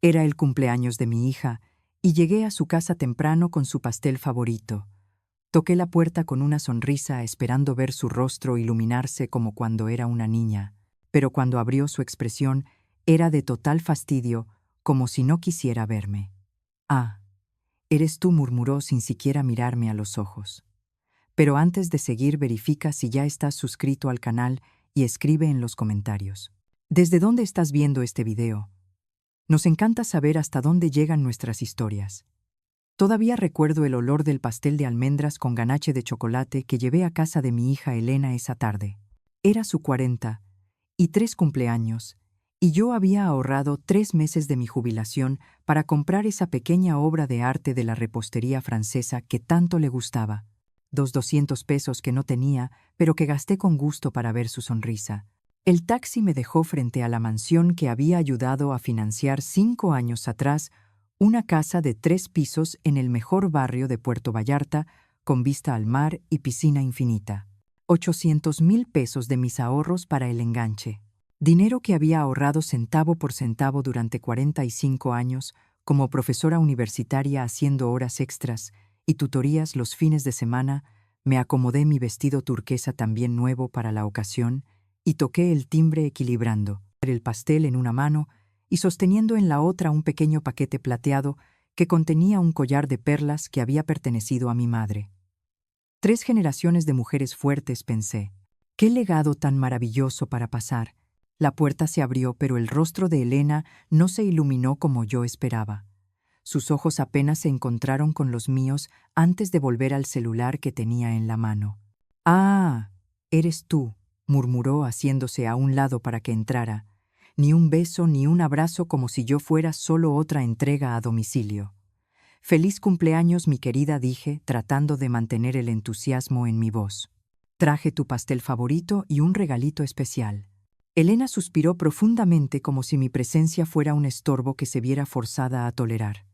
Era el cumpleaños de mi hija, y llegué a su casa temprano con su pastel favorito. Toqué la puerta con una sonrisa esperando ver su rostro iluminarse como cuando era una niña, pero cuando abrió su expresión era de total fastidio, como si no quisiera verme. «Ah, eres tú», murmuró sin siquiera mirarme a los ojos. Pero antes de seguir, verifica si ya estás suscrito al canal y escribe en los comentarios. ¿Desde dónde estás viendo este video? Nos encanta saber hasta dónde llegan nuestras historias. Todavía recuerdo el olor del pastel de almendras con ganache de chocolate que llevé a casa de mi hija Elena esa tarde. Era su 43 cumpleaños, y yo había ahorrado 3 meses de mi jubilación para comprar esa pequeña obra de arte de la repostería francesa que tanto le gustaba. 200 pesos que no tenía, pero que gasté con gusto para ver su sonrisa. El taxi me dejó frente a la mansión que había ayudado a financiar 5 años atrás, una casa de 3 pisos en el mejor barrio de Puerto Vallarta, con vista al mar y piscina infinita. 800,000 pesos de mis ahorros para el enganche. Dinero que había ahorrado centavo por centavo durante 45 años, como profesora universitaria haciendo horas extras y tutorías los fines de semana. Me acomodé mi vestido turquesa también nuevo para la ocasión y toqué el timbre equilibrando el pastel en una mano y sosteniendo en la otra un pequeño paquete plateado que contenía un collar de perlas que había pertenecido a mi madre. 3 generaciones de mujeres fuertes, pensé. ¡Qué legado tan maravilloso para pasar! La puerta se abrió, pero el rostro de Elena no se iluminó como yo esperaba. Sus ojos apenas se encontraron con los míos antes de volver al celular que tenía en la mano. «Ah, eres tú», murmuró haciéndose a un lado para que entrara. Ni un beso ni un abrazo, como si yo fuera solo otra entrega a domicilio. «Feliz cumpleaños, mi querida», dije, tratando de mantener el entusiasmo en mi voz. «Traje tu pastel favorito y un regalito especial». Elena suspiró profundamente como si mi presencia fuera un estorbo que se viera forzada a tolerar.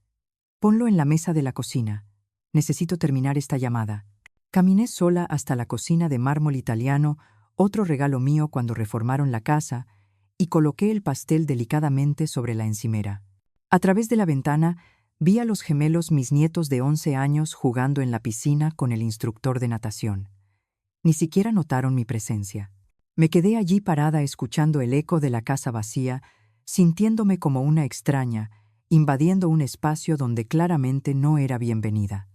«Ponlo en la mesa de la cocina. Necesito terminar esta llamada». Caminé sola hasta la cocina de mármol italiano, otro regalo mío cuando reformaron la casa, y coloqué el pastel delicadamente sobre la encimera. A través de la ventana vi a los gemelos, mis nietos de 11 años, jugando en la piscina con el instructor de natación. Ni siquiera notaron mi presencia. Me quedé allí parada escuchando el eco de la casa vacía, sintiéndome como una extraña, invadiendo un espacio donde claramente no era bienvenida.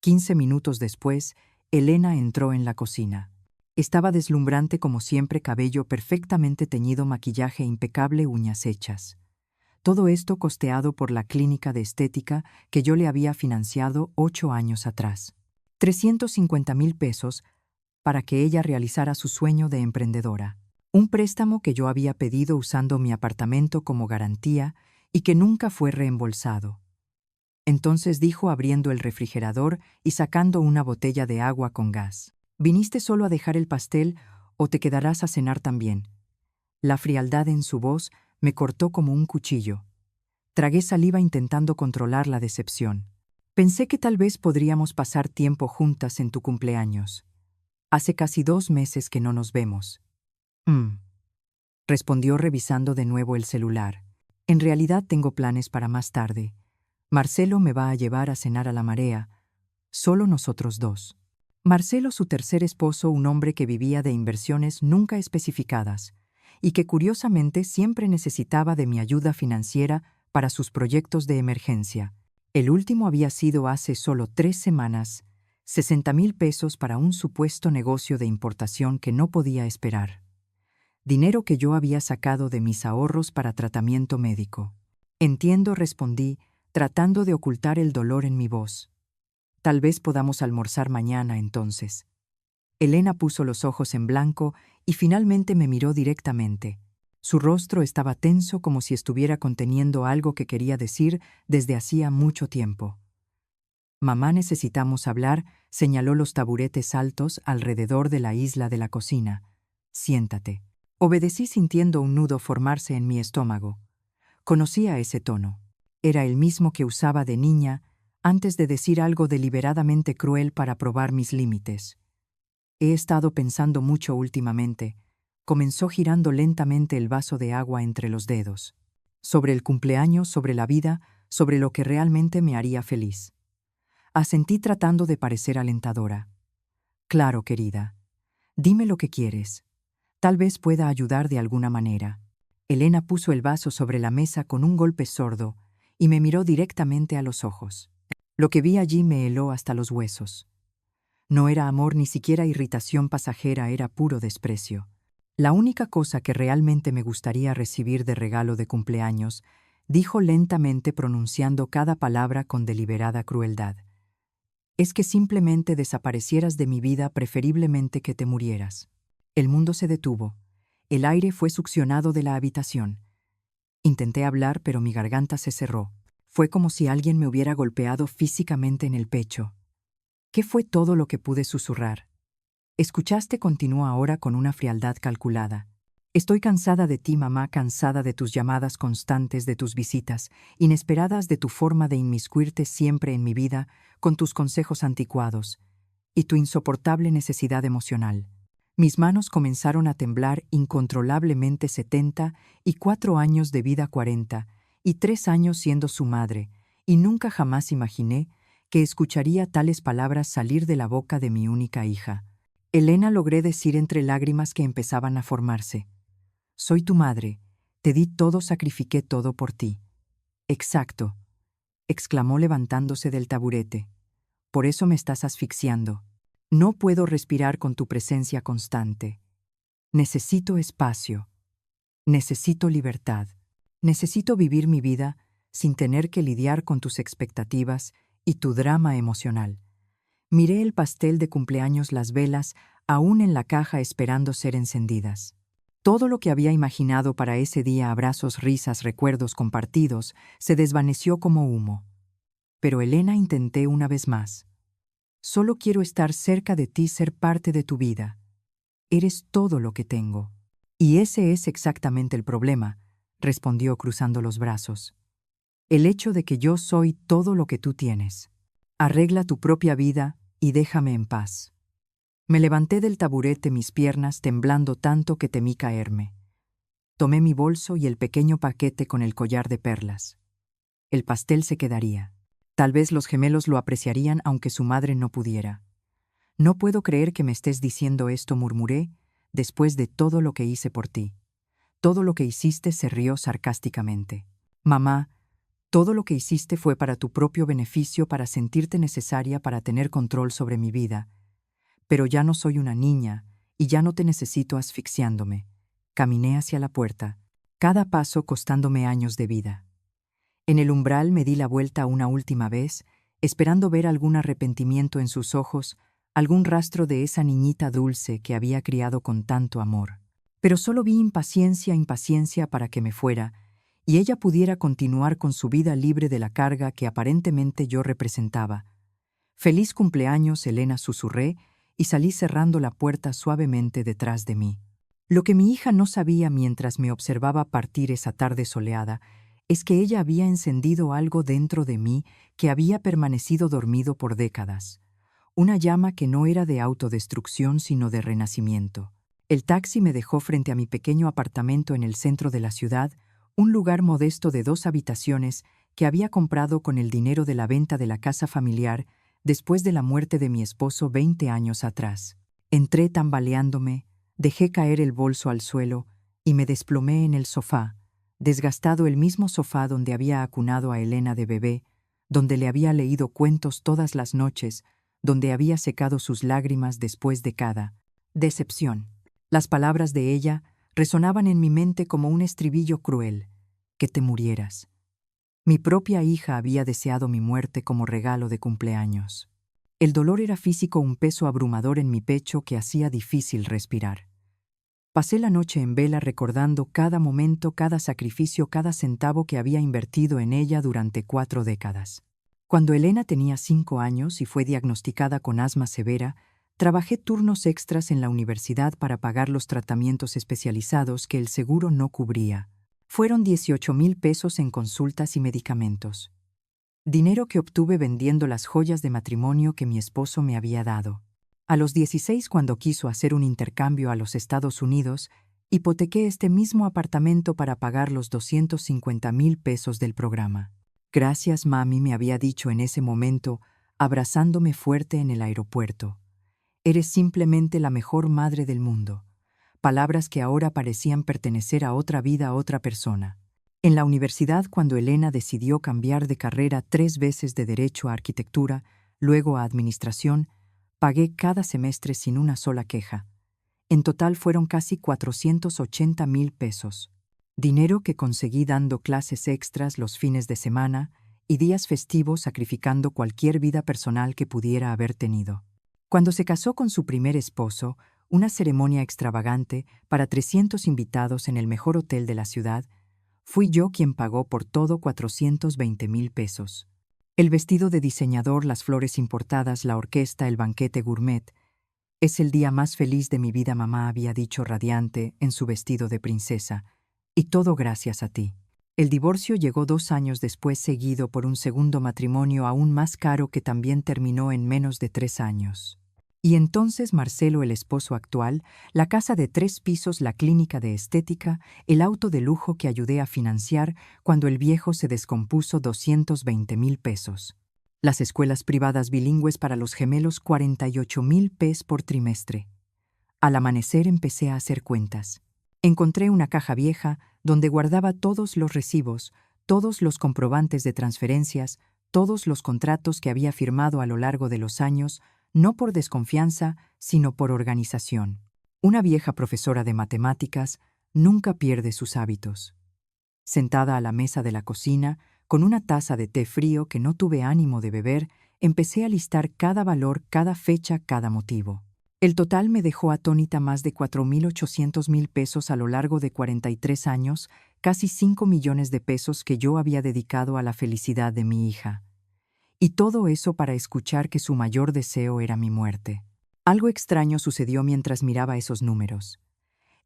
15 minutos después, Elena entró en la cocina. Estaba deslumbrante como siempre, cabello perfectamente teñido, maquillaje impecable, uñas hechas. Todo esto costeado por la clínica de estética que yo le había financiado 8 años atrás. 350,000 pesos para que ella realizara su sueño de emprendedora. Un préstamo que yo había pedido usando mi apartamento como garantía y que nunca fue reembolsado. Entonces dijo, abriendo el refrigerador y sacando una botella de agua con gas: «¿Viniste solo a dejar el pastel o te quedarás a cenar también?». La frialdad en su voz me cortó como un cuchillo. Tragué saliva intentando controlar la decepción. «Pensé que tal vez podríamos pasar tiempo juntas en tu cumpleaños. Hace casi 2 meses que no nos vemos». Respondió revisando de nuevo el celular. «En realidad tengo planes para más tarde. Marcelo me va a llevar a cenar a La Marea, solo nosotros dos». Marcelo, su tercer esposo, un hombre que vivía de inversiones nunca especificadas y que curiosamente siempre necesitaba de mi ayuda financiera para sus proyectos de emergencia. El último había sido hace solo 3 semanas, 60,000 pesos para un supuesto negocio de importación que no podía esperar. Dinero que yo había sacado de mis ahorros para tratamiento médico. «Entiendo», respondí, tratando de ocultar el dolor en mi voz. «Tal vez podamos almorzar mañana entonces». Elena puso los ojos en blanco y finalmente me miró directamente. Su rostro estaba tenso, como si estuviera conteniendo algo que quería decir desde hacía mucho tiempo. «Mamá, necesitamos hablar», señaló los taburetes altos alrededor de la isla de la cocina. «Siéntate». Obedecí sintiendo un nudo formarse en mi estómago. Conocía ese tono. Era el mismo que usaba de niña antes de decir algo deliberadamente cruel para probar mis límites. «He estado pensando mucho últimamente», comenzó girando lentamente el vaso de agua entre los dedos. sobre el cumpleaños, sobre la vida, sobre lo que realmente me haría feliz. Asentí tratando de parecer alentadora. Claro, querida. Dime lo que quieres. Tal vez pueda ayudar de alguna manera. Elena puso el vaso sobre la mesa con un golpe sordo y me miró directamente a los ojos. Lo que vi allí me heló hasta los huesos. No era amor, ni siquiera irritación pasajera, era puro desprecio. La única cosa que realmente me gustaría recibir de regalo de cumpleaños, dijo lentamente pronunciando cada palabra con deliberada crueldad, es que simplemente desaparecieras de mi vida, preferiblemente que te murieras. El mundo se detuvo. El aire fue succionado de la habitación. Intenté hablar, pero mi garganta se cerró. Fue como si alguien me hubiera golpeado físicamente en el pecho. ¿Qué fue todo lo que pude susurrar? Escuchaste, continuó ahora con una frialdad calculada. Estoy cansada de ti, mamá, cansada de tus llamadas constantes, de tus visitas inesperadas, de tu forma de inmiscuirte siempre en mi vida, con tus consejos anticuados, y tu insoportable necesidad emocional. Mis manos comenzaron a temblar incontrolablemente. 74 años de vida, 40, y 3 años siendo su madre, y nunca jamás imaginé que escucharía tales palabras salir de la boca de mi única hija. Elena, logré decir entre lágrimas que empezaban a formarse. Soy tu madre, te di todo, sacrifiqué todo por ti. Exacto, exclamó levantándose del taburete. Por eso me estás asfixiando. No puedo respirar con tu presencia constante. Necesito espacio. Necesito libertad. Necesito vivir mi vida sin tener que lidiar con tus expectativas y tu drama emocional. Miré el pastel de cumpleaños, las velas, aún en la caja esperando ser encendidas. Todo lo que había imaginado para ese día, abrazos, risas, recuerdos compartidos, se desvaneció como humo. Pero Elena, intenté una vez más. Solo quiero estar cerca de ti, ser parte de tu vida. Eres todo lo que tengo. Y ese es exactamente el problema, respondió cruzando los brazos. El hecho de que yo soy todo lo que tú tienes. Arregla tu propia vida y déjame en paz. Me levanté del taburete, mis piernas temblando tanto que temí caerme. Tomé mi bolso y el pequeño paquete con el collar de perlas. El pastel se quedaría. Tal vez los gemelos lo apreciarían aunque su madre no pudiera. No puedo creer que me estés diciendo esto, murmuré, después de todo lo que hice por ti. Todo lo que hiciste, se rió sarcásticamente. Mamá, todo lo que hiciste fue para tu propio beneficio, para sentirte necesaria, para tener control sobre mi vida. Pero ya no soy una niña y ya no te necesito asfixiándome. Caminé hacia la puerta, cada paso costándome años de vida. En el umbral me di la vuelta una última vez, esperando ver algún arrepentimiento en sus ojos, algún rastro de esa niñita dulce que había criado con tanto amor. Pero solo vi impaciencia, impaciencia para que me fuera, y ella pudiera continuar con su vida libre de la carga que aparentemente yo representaba. Feliz cumpleaños, Elena, susurré, y salí cerrando la puerta suavemente detrás de mí. Lo que mi hija no sabía mientras me observaba partir esa tarde soleada es que ella había encendido algo dentro de mí que había permanecido dormido por décadas. Una llama que no era de autodestrucción sino de renacimiento. El taxi me dejó frente a mi pequeño apartamento en el centro de la ciudad, un lugar modesto de 2 habitaciones que había comprado con el dinero de la venta de la casa familiar después de la muerte de mi esposo 20 años atrás. Entré tambaleándome, dejé caer el bolso al suelo y me desplomé en el sofá, desgastado, el mismo sofá donde había acunado a Elena de bebé, donde le había leído cuentos todas las noches, donde había secado sus lágrimas después de cada decepción. Las palabras de ella resonaban en mi mente como un estribillo cruel: que te murieras. Mi propia hija había deseado mi muerte como regalo de cumpleaños. El dolor era físico, un peso abrumador en mi pecho que hacía difícil respirar. Pasé la noche en vela recordando cada momento, cada sacrificio, cada centavo que había invertido en ella durante 4 décadas. Cuando Elena tenía 5 años y fue diagnosticada con asma severa, trabajé turnos extras en la universidad para pagar los tratamientos especializados que el seguro no cubría. Fueron 18,000 pesos en consultas y medicamentos. Dinero que obtuve vendiendo las joyas de matrimonio que mi esposo me había dado. A los 16, cuando quiso hacer un intercambio a los Estados Unidos, Hipotequé este mismo apartamento para pagar los 250,000 pesos del programa. Gracias, mami, me había dicho en ese momento, abrazándome fuerte en el aeropuerto. Eres simplemente la mejor madre del mundo. Palabras que ahora parecían pertenecer a otra vida, a otra persona. En la universidad, cuando Elena decidió cambiar de carrera 3 veces de Derecho a Arquitectura, luego a Administración, pagué cada semestre sin una sola queja. En total fueron casi 480,000 pesos. Dinero que conseguí dando clases extras los fines de semana y días festivos, sacrificando cualquier vida personal que pudiera haber tenido. Cuando se casó con su primer esposo, una ceremonia extravagante para 300 invitados en el mejor hotel de la ciudad, fui yo quien pagó por todo 420,000 pesos. El vestido de diseñador, las flores importadas, la orquesta, el banquete gourmet. Es el día más feliz de mi vida, mamá había dicho radiante en su vestido de princesa, y todo gracias a ti. El divorcio llegó 2 años después, seguido por un segundo matrimonio aún más caro que también terminó en menos de 3 años. Y entonces Marcelo, el esposo actual, la casa de 3 pisos, la clínica de estética, el auto de lujo que ayudé a financiar cuando el viejo se descompuso, 220,000 pesos. Las escuelas privadas bilingües para los gemelos, 48,000 pesos por trimestre. Al amanecer empecé a hacer cuentas. Encontré una caja vieja donde guardaba todos los recibos, todos los comprobantes de transferencias, todos los contratos que había firmado a lo largo de los años, no por desconfianza, sino por organización. Una vieja profesora de matemáticas nunca pierde sus hábitos. Sentada a la mesa de la cocina, con una taza de té frío que no tuve ánimo de beber, empecé a listar cada valor, cada fecha, cada motivo. El total me dejó atónita: más de 4,800,000 pesos a lo largo de 43 años, casi 5 millones de pesos que yo había dedicado a la felicidad de mi hija. Y todo eso para escuchar que su mayor deseo era mi muerte. Algo extraño sucedió mientras miraba esos números.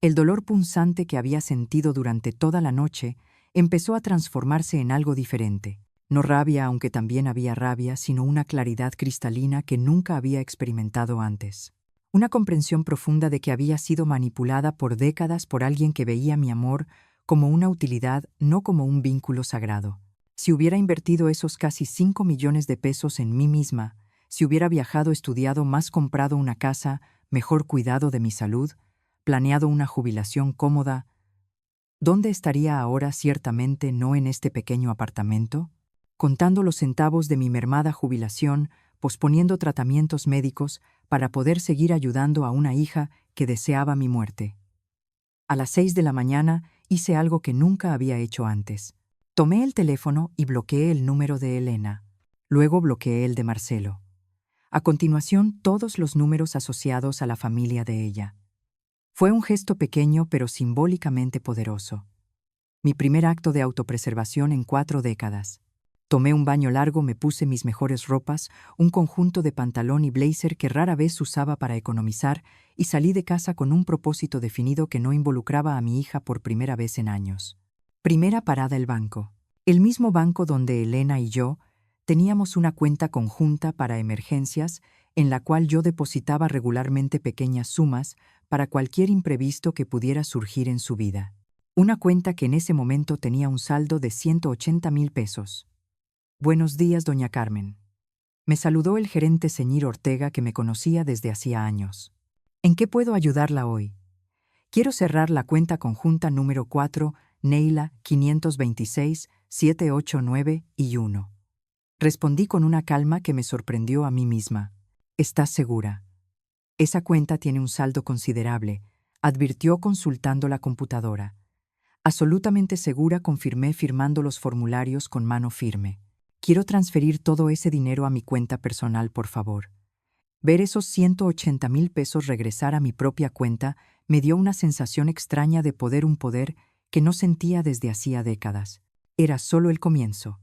El dolor punzante que había sentido durante toda la noche empezó a transformarse en algo diferente. No rabia, aunque también había rabia, sino una claridad cristalina que nunca había experimentado antes. Una comprensión profunda de que había sido manipulada por décadas por alguien que veía mi amor como una utilidad, no como un vínculo sagrado. Si hubiera invertido esos casi 5 millones de pesos en mí misma, si hubiera viajado, estudiado más, comprado una casa, mejor cuidado de mi salud, planeado una jubilación cómoda, ¿dónde estaría ahora? Ciertamente no en este pequeño apartamento, contando los centavos de mi mermada jubilación, posponiendo tratamientos médicos para poder seguir ayudando a una hija que deseaba mi muerte. A las 6 de la mañana hice algo que nunca había hecho antes. Tomé el teléfono y bloqueé el número de Elena. Luego bloqueé el de Marcelo. A continuación, todos los números asociados a la familia de ella. Fue un gesto pequeño pero simbólicamente poderoso. Mi primer acto de autopreservación en 4 décadas. Tomé un baño largo, me puse mis mejores ropas, un conjunto de pantalón y blazer que rara vez usaba para economizar, y salí de casa con un propósito definido que no involucraba a mi hija por primera vez en años. Primera parada: el banco. El mismo banco donde Elena y yo teníamos una cuenta conjunta para emergencias, en la cual yo depositaba regularmente pequeñas sumas para cualquier imprevisto que pudiera surgir en su vida. Una cuenta que en ese momento tenía un saldo de 180,000 pesos. Buenos días, doña Carmen. Me saludó el gerente señor Ortega, que me conocía desde hacía años. ¿En qué puedo ayudarla hoy? Quiero cerrar la cuenta conjunta número 4, Neila 526 789 y 1. Respondí con una calma que me sorprendió a mí misma. ¿Estás segura? Esa cuenta tiene un saldo considerable, advirtió consultando la computadora. Absolutamente segura, confirmé firmando los formularios con mano firme. Quiero transferir todo ese dinero a mi cuenta personal, por favor. Ver esos 180,000 pesos regresar a mi propia cuenta me dio una sensación extraña de poder, un poder que no sentía desde hacía décadas. Era solo el comienzo.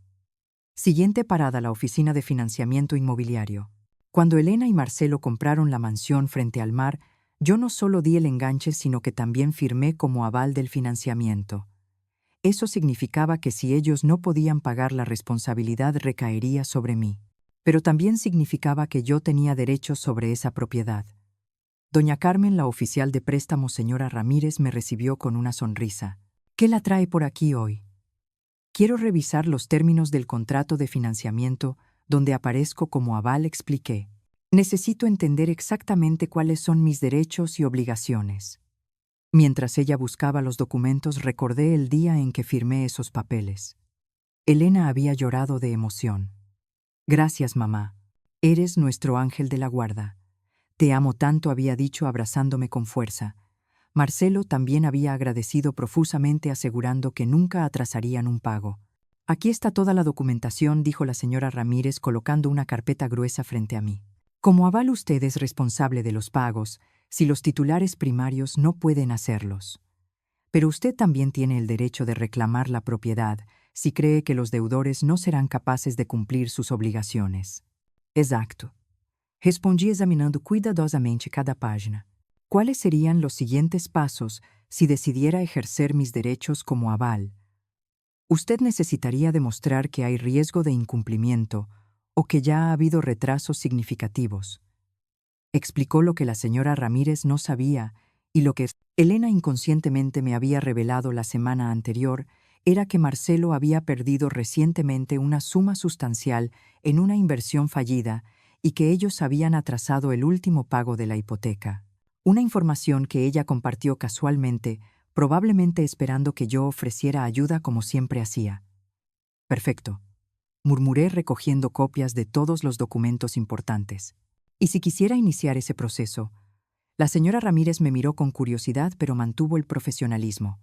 Siguiente parada: la oficina de financiamiento inmobiliario. Cuando Elena y Marcelo compraron la mansión frente al mar, yo no solo di el enganche, sino que también firmé como aval del financiamiento. Eso significaba que si ellos no podían pagar, la responsabilidad recaería sobre mí. Pero también significaba que yo tenía derechos sobre esa propiedad. Doña Carmen, la oficial de préstamo señora Ramírez, me recibió con una sonrisa. ¿Qué la trae por aquí hoy? Quiero revisar los términos del contrato de financiamiento donde aparezco como aval, expliqué. Necesito entender exactamente cuáles son mis derechos y obligaciones. Mientras ella buscaba los documentos, recordé el día en que firmé esos papeles. Elena había llorado de emoción. Gracias, mamá. Eres nuestro ángel de la guarda. Te amo tanto, había dicho abrazándome con fuerza. Marcelo también había agradecido profusamente, asegurando que nunca atrasarían un pago. Aquí está toda la documentación, dijo la señora Ramírez colocando una carpeta gruesa frente a mí. Como aval, usted es responsable de los pagos, si los titulares primarios no pueden hacerlos. Pero usted también tiene el derecho de reclamar la propiedad si cree que los deudores no serán capaces de cumplir sus obligaciones. Exacto. Respondí examinando cuidadosamente cada página. ¿Cuáles serían los siguientes pasos si decidiera ejercer mis derechos como aval? Usted necesitaría demostrar que hay riesgo de incumplimiento o que ya ha habido retrasos significativos. Explicó lo que la señora Ramírez no sabía y lo que Elena inconscientemente me había revelado la semana anterior era que Marcelo había perdido recientemente una suma sustancial en una inversión fallida y que ellos habían atrasado el último pago de la hipoteca. Una información que ella compartió casualmente, probablemente esperando que yo ofreciera ayuda como siempre hacía. Perfecto, murmuré recogiendo copias de todos los documentos importantes. ¿Y si quisiera iniciar ese proceso? La señora Ramírez me miró con curiosidad, pero mantuvo el profesionalismo.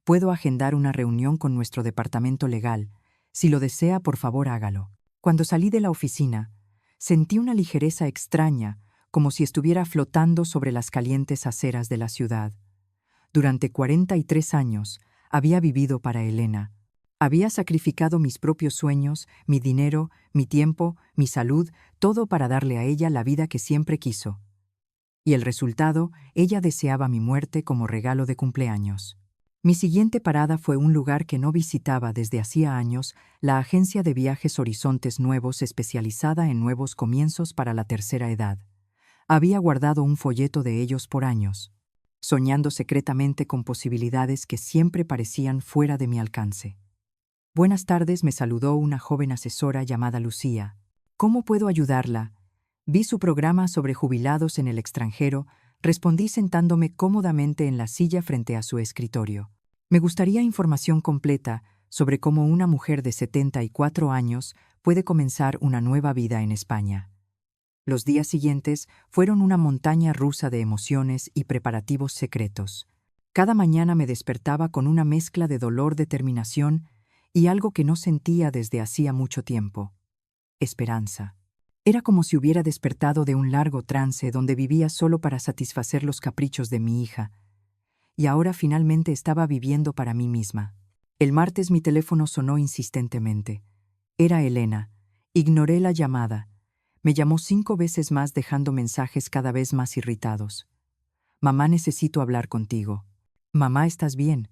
Puedo agendar una reunión con nuestro departamento legal. Si lo desea, por favor, hágalo. Cuando salí de la oficina, sentí una ligereza extraña, como si estuviera flotando sobre las calientes aceras de la ciudad. Durante 43 años había vivido para Elena. Había sacrificado mis propios sueños, mi dinero, mi tiempo, mi salud, todo para darle a ella la vida que siempre quiso. Y el resultado, ella deseaba mi muerte como regalo de cumpleaños. Mi siguiente parada fue un lugar que no visitaba desde hacía años, la agencia de viajes Horizontes Nuevos, especializada en nuevos comienzos para la tercera edad. Había guardado un folleto de ellos por años, soñando secretamente con posibilidades que siempre parecían fuera de mi alcance. Buenas tardes, me saludó una joven asesora llamada Lucía. ¿Cómo puedo ayudarla? Vi su programa sobre jubilados en el extranjero, respondí sentándome cómodamente en la silla frente a su escritorio. Me gustaría información completa sobre cómo una mujer de 74 años puede comenzar una nueva vida en España. Los días siguientes fueron una montaña rusa de emociones y preparativos secretos. Cada mañana me despertaba con una mezcla de dolor, determinación y algo que no sentía desde hacía mucho tiempo: esperanza. Era como si hubiera despertado de un largo trance donde vivía solo para satisfacer los caprichos de mi hija, y ahora finalmente estaba viviendo para mí misma. El martes mi teléfono sonó insistentemente. Era Elena. Ignoré la llamada. Me llamó 5 veces más, dejando mensajes cada vez más irritados. Mamá, necesito hablar contigo. Mamá, ¿estás bien?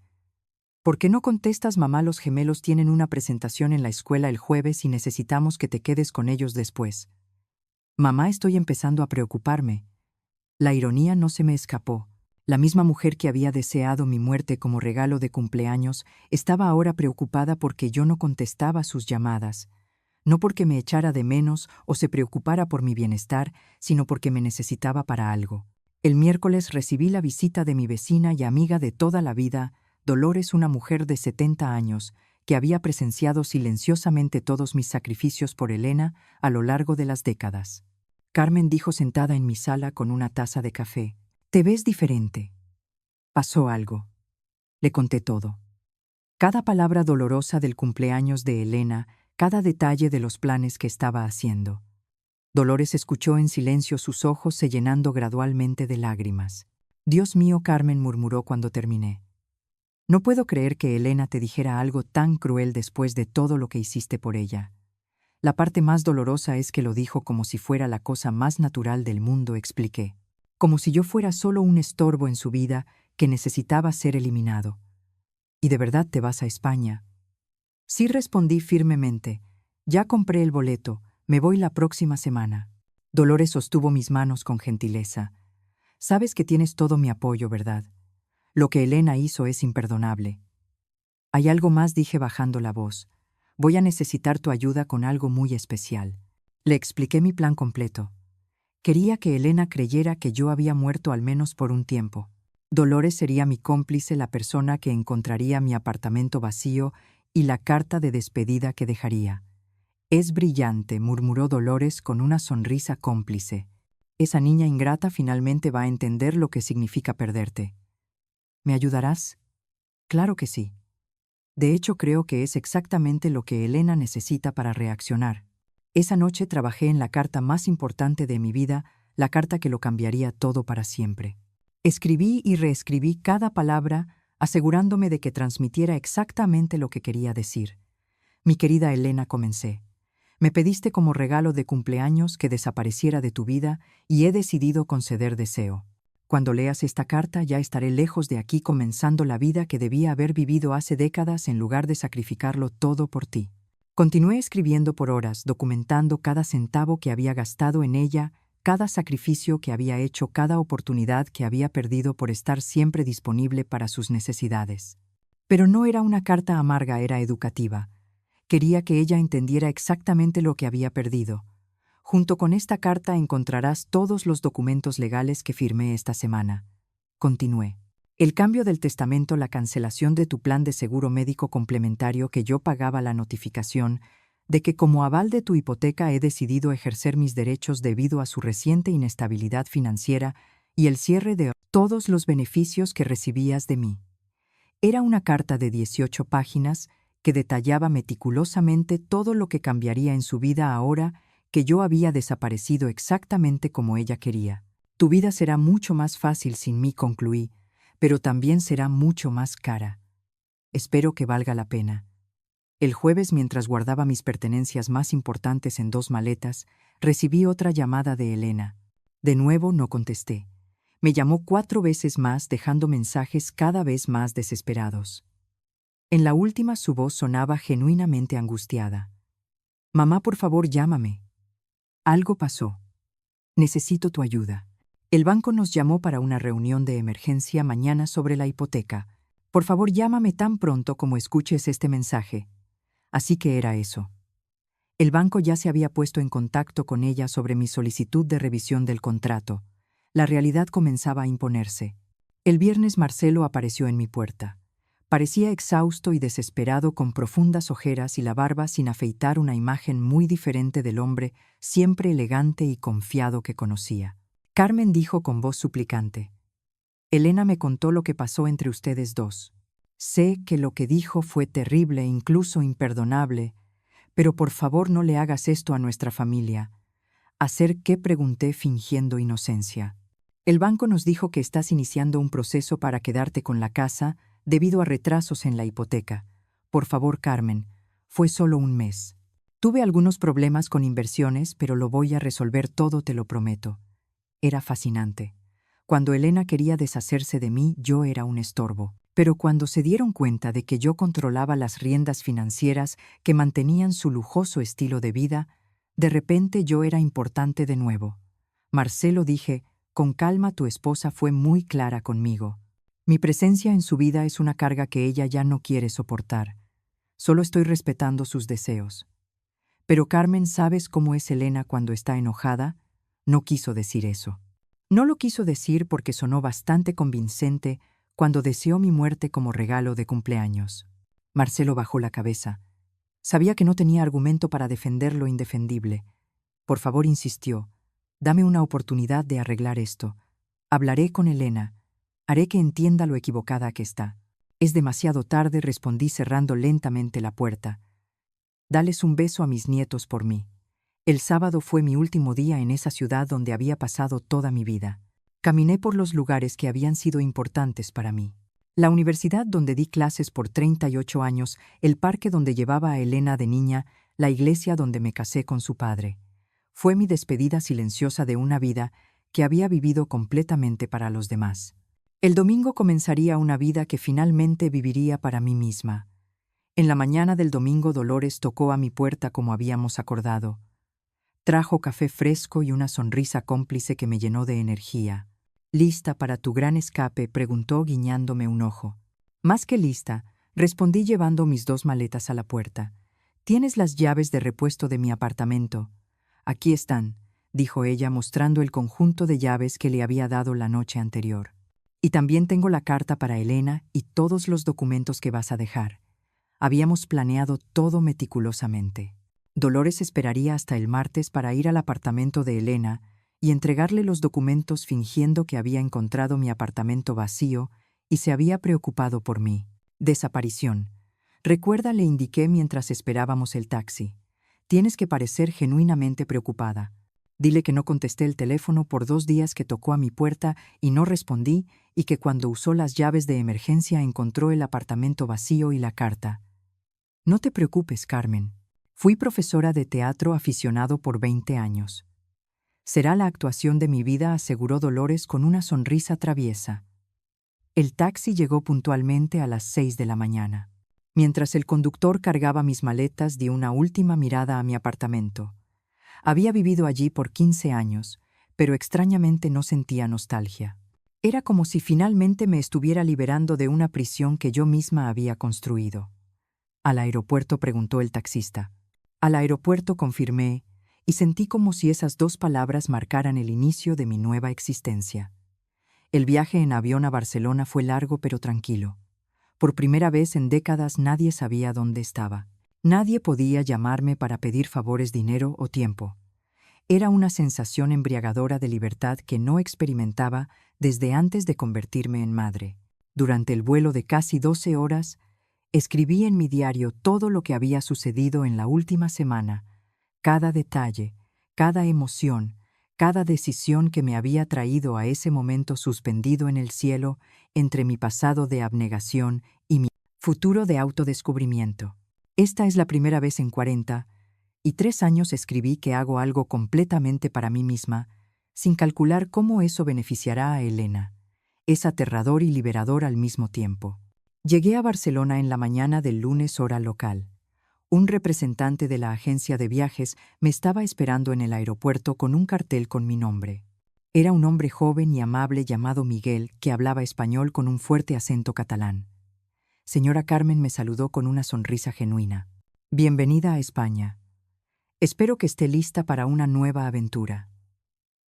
¿Por qué no contestas, mamá? Los gemelos tienen una presentación en la escuela el jueves y necesitamos que te quedes con ellos después. Mamá, estoy empezando a preocuparme. La ironía no se me escapó. La misma mujer que había deseado mi muerte como regalo de cumpleaños estaba ahora preocupada porque yo no contestaba sus llamadas. No porque me echara de menos o se preocupara por mi bienestar, sino porque me necesitaba para algo. El miércoles recibí la visita de mi vecina y amiga de toda la vida, Dolores, una mujer de 70 años, que había presenciado silenciosamente todos mis sacrificios por Elena a lo largo de las décadas. Carmen, dijo sentada en mi sala con una taza de café, te ves diferente. Pasó algo. Le conté todo. Cada palabra dolorosa del cumpleaños de Elena, cada detalle de los planes que estaba haciendo. Dolores escuchó en silencio, sus ojos se llenando gradualmente de lágrimas. Dios mío, Carmen, murmuró cuando terminé. No puedo creer que Elena te dijera algo tan cruel después de todo lo que hiciste por ella. La parte más dolorosa es que lo dijo como si fuera la cosa más natural del mundo, expliqué. Como si yo fuera solo un estorbo en su vida que necesitaba ser eliminado. ¿Y de verdad te vas a España? Sí, respondí firmemente. Ya compré el boleto, me voy la próxima semana. Dolores sostuvo mis manos con gentileza. Sabes que tienes todo mi apoyo, ¿verdad? Lo que Elena hizo es imperdonable. Hay algo más, dije bajando la voz. Voy a necesitar tu ayuda con algo muy especial. Le expliqué mi plan completo. Quería que Elena creyera que yo había muerto al menos por un tiempo. Dolores sería mi cómplice, la persona que encontraría mi apartamento vacío y la carta de despedida que dejaría. Es brillante, murmuró Dolores con una sonrisa cómplice. Esa niña ingrata finalmente va a entender lo que significa perderte. ¿Me ayudarás? Claro que sí. De hecho, creo que es exactamente lo que Elena necesita para reaccionar. Esa noche trabajé en la carta más importante de mi vida, la carta que lo cambiaría todo para siempre. Escribí y reescribí cada palabra, asegurándome de que transmitiera exactamente lo que quería decir. Mi querida Elena, comencé. Me pediste como regalo de cumpleaños que desapareciera de tu vida y he decidido conceder deseo. Cuando leas esta carta ya estaré lejos de aquí comenzando la vida que debía haber vivido hace décadas en lugar de sacrificarlo todo por ti. Continué escribiendo por horas, documentando cada centavo que había gastado en ella, cada sacrificio que había hecho, cada oportunidad que había perdido por estar siempre disponible para sus necesidades. Pero no era una carta amarga, era educativa. Quería que ella entendiera exactamente lo que había perdido. Junto con esta carta encontrarás todos los documentos legales que firmé esta semana. Continué. El cambio del testamento, la cancelación de tu plan de seguro médico complementario que yo pagaba, la notificación de que como aval de tu hipoteca he decidido ejercer mis derechos debido a su reciente inestabilidad financiera y el cierre de todos los beneficios que recibías de mí. Era una carta de 18 páginas que detallaba meticulosamente todo lo que cambiaría en su vida ahora que yo había desaparecido exactamente como ella quería. Tu vida será mucho más fácil sin mí, concluí, pero también será mucho más cara. Espero que valga la pena. El jueves, mientras guardaba mis pertenencias más importantes en 2 maletas, recibí otra llamada de Elena. De nuevo no contesté. Me llamó 4 veces más, dejando mensajes cada vez más desesperados. En la última su voz sonaba genuinamente angustiada. Mamá, por favor, llámame. Algo pasó. Necesito tu ayuda. El banco nos llamó para una reunión de emergencia mañana sobre la hipoteca. Por favor, llámame tan pronto como escuches este mensaje. Así que era eso. El banco ya se había puesto en contacto con ella sobre mi solicitud de revisión del contrato. La realidad comenzaba a imponerse. El viernes Marcelo apareció en mi puerta. Parecía exhausto y desesperado, con profundas ojeras y la barba sin afeitar, una imagen muy diferente del hombre siempre elegante y confiado que conocía. Carmen, dijo con voz suplicante. Elena me contó lo que pasó entre ustedes dos. Sé que lo que dijo fue terrible, incluso imperdonable, pero por favor no le hagas esto a nuestra familia. ¿Hacer qué?, pregunté fingiendo inocencia. El banco nos dijo que estás iniciando un proceso para quedarte con la casa debido a retrasos en la hipoteca. Por favor, Carmen, fue solo un mes. Tuve algunos problemas con inversiones, pero lo voy a resolver todo, te lo prometo. Era fascinante. Cuando Elena quería deshacerse de mí, yo era un estorbo. Pero cuando se dieron cuenta de que yo controlaba las riendas financieras que mantenían su lujoso estilo de vida, de repente yo era importante de nuevo. Marcelo, dije, con calma, tu esposa fue muy clara conmigo. Mi presencia en su vida es una carga que ella ya no quiere soportar. Solo estoy respetando sus deseos. Pero Carmen, ¿sabes cómo es Elena cuando está enojada? No quiso decir eso. No lo quiso decir porque sonó bastante convincente cuando deseó mi muerte como regalo de cumpleaños. Marcelo bajó la cabeza. Sabía que no tenía argumento para defender lo indefendible. Por favor, insistió. Dame una oportunidad de arreglar esto. Hablaré con Elena. Haré que entienda lo equivocada que está. Es demasiado tarde, respondí cerrando lentamente la puerta. Dales un beso a mis nietos por mí. El sábado fue mi último día en esa ciudad donde había pasado toda mi vida. Caminé por los lugares que habían sido importantes para mí. La universidad donde di clases por 38 años, el parque donde llevaba a Elena de niña, la iglesia donde me casé con su padre. Fue mi despedida silenciosa de una vida que había vivido completamente para los demás. El domingo comenzaría una vida que finalmente viviría para mí misma. En la mañana del domingo Dolores tocó a mi puerta como habíamos acordado. Trajo café fresco y una sonrisa cómplice que me llenó de energía. ¿Lista para tu gran escape?, preguntó guiñándome un ojo. Más que lista, respondí llevando mis 2 maletas a la puerta. Tienes las llaves de repuesto de mi apartamento. Aquí están, dijo ella mostrando el conjunto de llaves que le había dado la noche anterior. Y también tengo la carta para Elena y todos los documentos que vas a dejar. Habíamos planeado todo meticulosamente. Dolores esperaría hasta el martes para ir al apartamento de Elena y entregarle los documentos fingiendo que había encontrado mi apartamento vacío y se había preocupado por mí. Desaparición. Recuerda, le indiqué mientras esperábamos el taxi. Tienes que parecer genuinamente preocupada. Dile que no contesté el teléfono por 2 días, que tocó a mi puerta y no respondí, y que cuando usó las llaves de emergencia encontró el apartamento vacío y la carta. No te preocupes, Carmen. Fui profesora de teatro aficionado por 20 años. Será la actuación de mi vida, aseguró Dolores con una sonrisa traviesa. El taxi llegó puntualmente a las 6 de la mañana. Mientras el conductor cargaba mis maletas, di una última mirada a mi apartamento. Había vivido allí por 15 años, pero extrañamente no sentía nostalgia. Era como si finalmente me estuviera liberando de una prisión que yo misma había construido. ¿Al aeropuerto?, preguntó el taxista. Al aeropuerto, confirmé, y sentí como si esas 2 palabras marcaran el inicio de mi nueva existencia. El viaje en avión a Barcelona fue largo pero tranquilo. Por primera vez en décadas nadie sabía dónde estaba. Nadie podía llamarme para pedir favores, dinero o tiempo. Era una sensación embriagadora de libertad que no experimentaba desde antes de convertirme en madre. Durante el vuelo de casi 12 horas, escribí en mi diario todo lo que había sucedido en la última semana, cada detalle, cada emoción, cada decisión que me había traído a ese momento suspendido en el cielo entre mi pasado de abnegación y mi futuro de autodescubrimiento. Esta es la primera vez en 43 años escribí que hago algo completamente para mí misma, sin calcular cómo eso beneficiará a Elena. Es aterrador y liberador al mismo tiempo. Llegué a Barcelona en la mañana del lunes, hora local. Un representante de la agencia de viajes me estaba esperando en el aeropuerto con un cartel con mi nombre. Era un hombre joven y amable llamado Miguel, que hablaba español con un fuerte acento catalán. Señora Carmen, me saludó con una sonrisa genuina. Bienvenida a España. Espero que esté lista para una nueva aventura.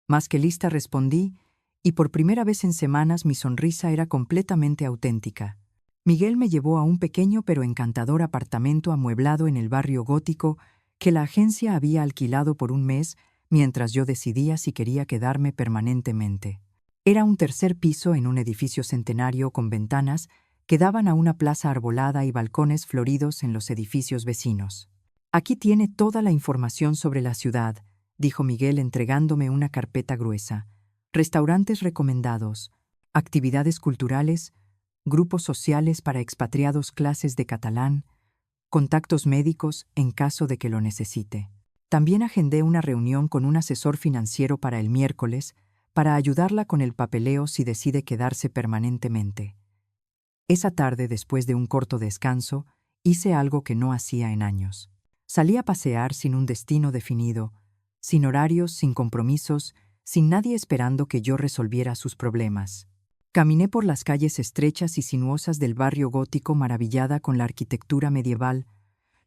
Más que lista, respondí, y por primera vez en semanas mi sonrisa era completamente auténtica. Miguel me llevó a un pequeño pero encantador apartamento amueblado en el barrio gótico que la agencia había alquilado por un mes mientras yo decidía si quería quedarme permanentemente. Era un 3er piso en un edificio centenario con ventanas que daban a una plaza arbolada y balcones floridos en los edificios vecinos. Aquí tiene toda la información sobre la ciudad, dijo Miguel entregándome una carpeta gruesa. Restaurantes recomendados, actividades culturales, grupos sociales para expatriados, clases de catalán, contactos médicos en caso de que lo necesite. También agendé una reunión con un asesor financiero para el miércoles para ayudarla con el papeleo si decide quedarse permanentemente. Esa tarde, después de un corto descanso, hice algo que no hacía en años. Salí a pasear sin un destino definido, sin horarios, sin compromisos, sin nadie esperando que yo resolviera sus problemas. Caminé por las calles estrechas y sinuosas del barrio gótico, maravillada con la arquitectura medieval,